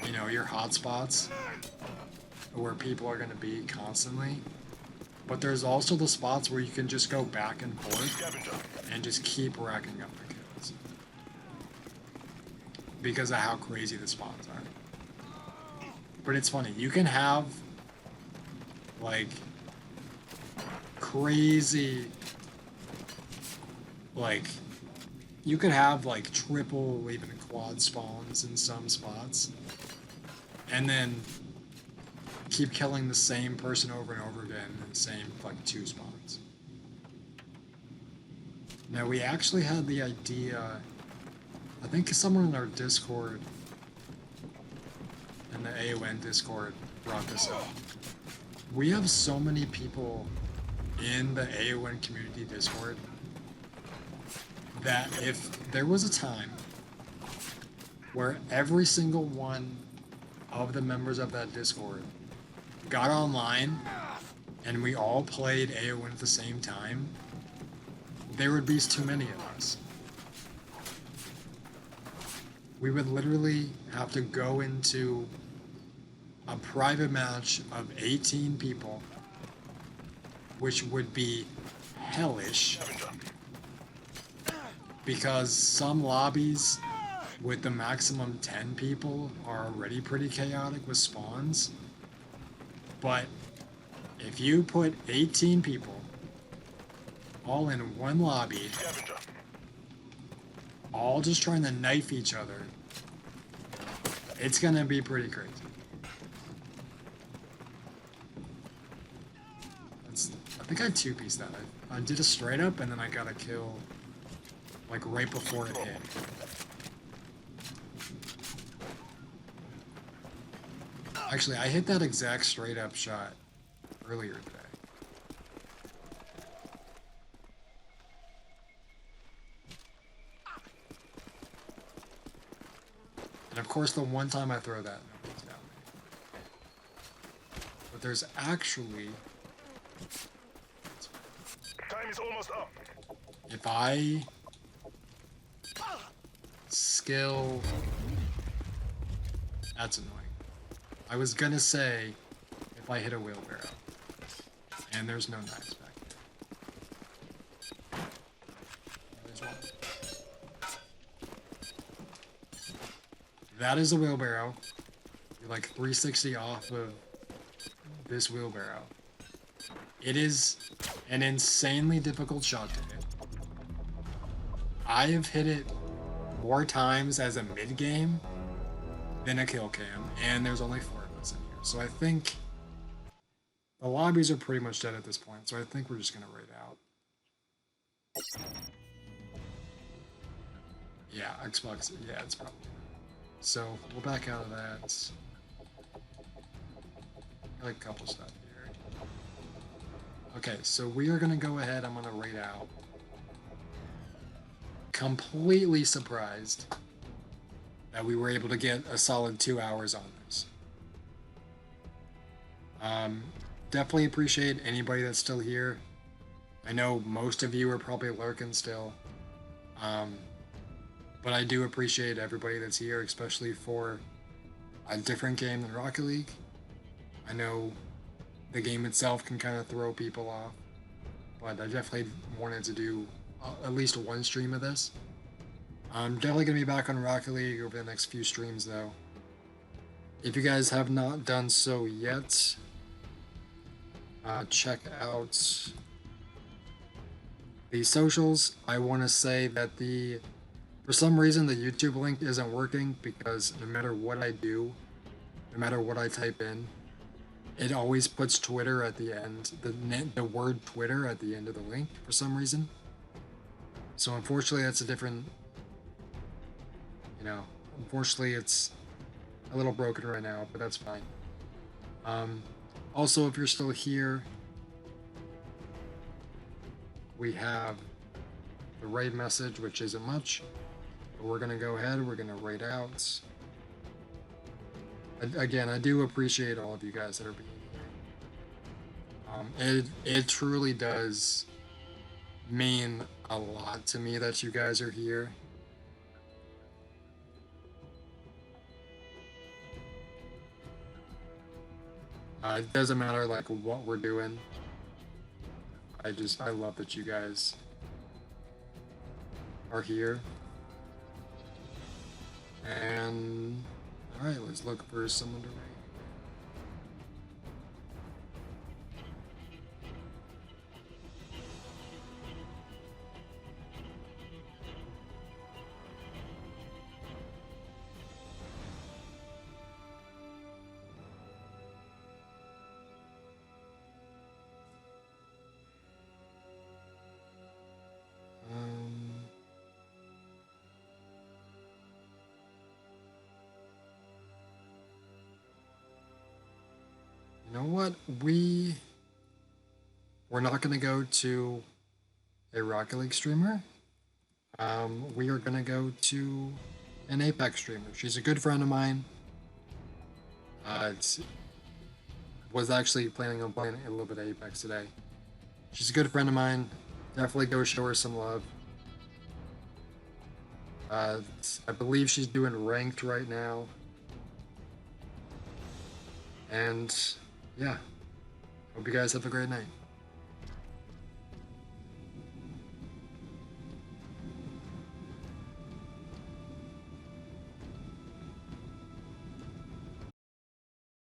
you know, your hotspots where people are going to be constantly, but there's also the spots where you can just go back and forth Scavenger. and just keep racking up the kills because of how crazy the spots are. But it's funny, you can have like crazy like you could have like triple, even quad spawns in some spots, and then keep killing the same person over and over again in the same like 2 spawns. Now we actually had the idea, I think someone in our Discord, in the AON Discord, brought this up. We have so many people in the AON community Discord that if there was a time where every single one of the members of that Discord got online and we all played AON at the same time, there would be too many of us. We would literally have to go into a private match of 18 people, which would be hellish, because some lobbies with the maximum 10 people are already pretty chaotic with spawns. But if you put 18 people all in one lobby, all just trying to knife each other, it's gonna be pretty crazy. I think I 2-pieced that. I did a straight up and then I got a kill like right before it hit. Actually, I hit that exact straight up shot earlier today. And of course, the one time I throw that, nobody's down there. But there's actually... Time is almost up. If I skill... That's annoying. I was gonna say, if I hit a wheelbarrow. And there's no knives back there. There's one. That is a wheelbarrow. You're like 360 off of this wheelbarrow. It is an insanely difficult shot to hit. I have hit it more times as a mid-game than a kill cam, and there's only 4 of us in here. So I think the lobbies are pretty much dead at this point, so I think we're just gonna raid out. Yeah, Xbox, yeah, it's probably... So, we'll back out of that. Like a couple stuff here. Okay, so we are gonna go ahead, I'm gonna raid out. Completely surprised that we were able to get a solid 2 hours on this. Definitely appreciate anybody that's still here. I know most of you are probably lurking still. But I do appreciate everybody that's here, especially for a different game than Rocket League. I know the game itself can kind of throw people off, but I definitely wanted to do at least one stream of this. I'm definitely going to be back on Rocket League over the next few streams, though. If you guys have not done so yet, check out the socials. I want to say that for some reason the YouTube link isn't working, because no matter what I do, no matter what I type in, it always puts Twitter at the end, the word Twitter at the end of the link for some reason. So unfortunately that's a different, unfortunately it's a little broken right now, but that's fine. Also, if you're still here, we have the raid message, which isn't much, but we're gonna go ahead, we're gonna raid out. Again, I do appreciate all of you guys that are being here. It truly does mean a lot to me that you guys are here. It doesn't matter like what we're doing. I love that you guys are here. And alright, let's look for someone to raid. what? We're not gonna go to a Rocket League streamer. We are gonna go to an Apex streamer. She's a good friend of mine. Was actually planning on playing a little bit of Apex today. She's a good friend of mine. Definitely go show her some love. I believe she's doing ranked right now. And yeah, hope you guys have a great night.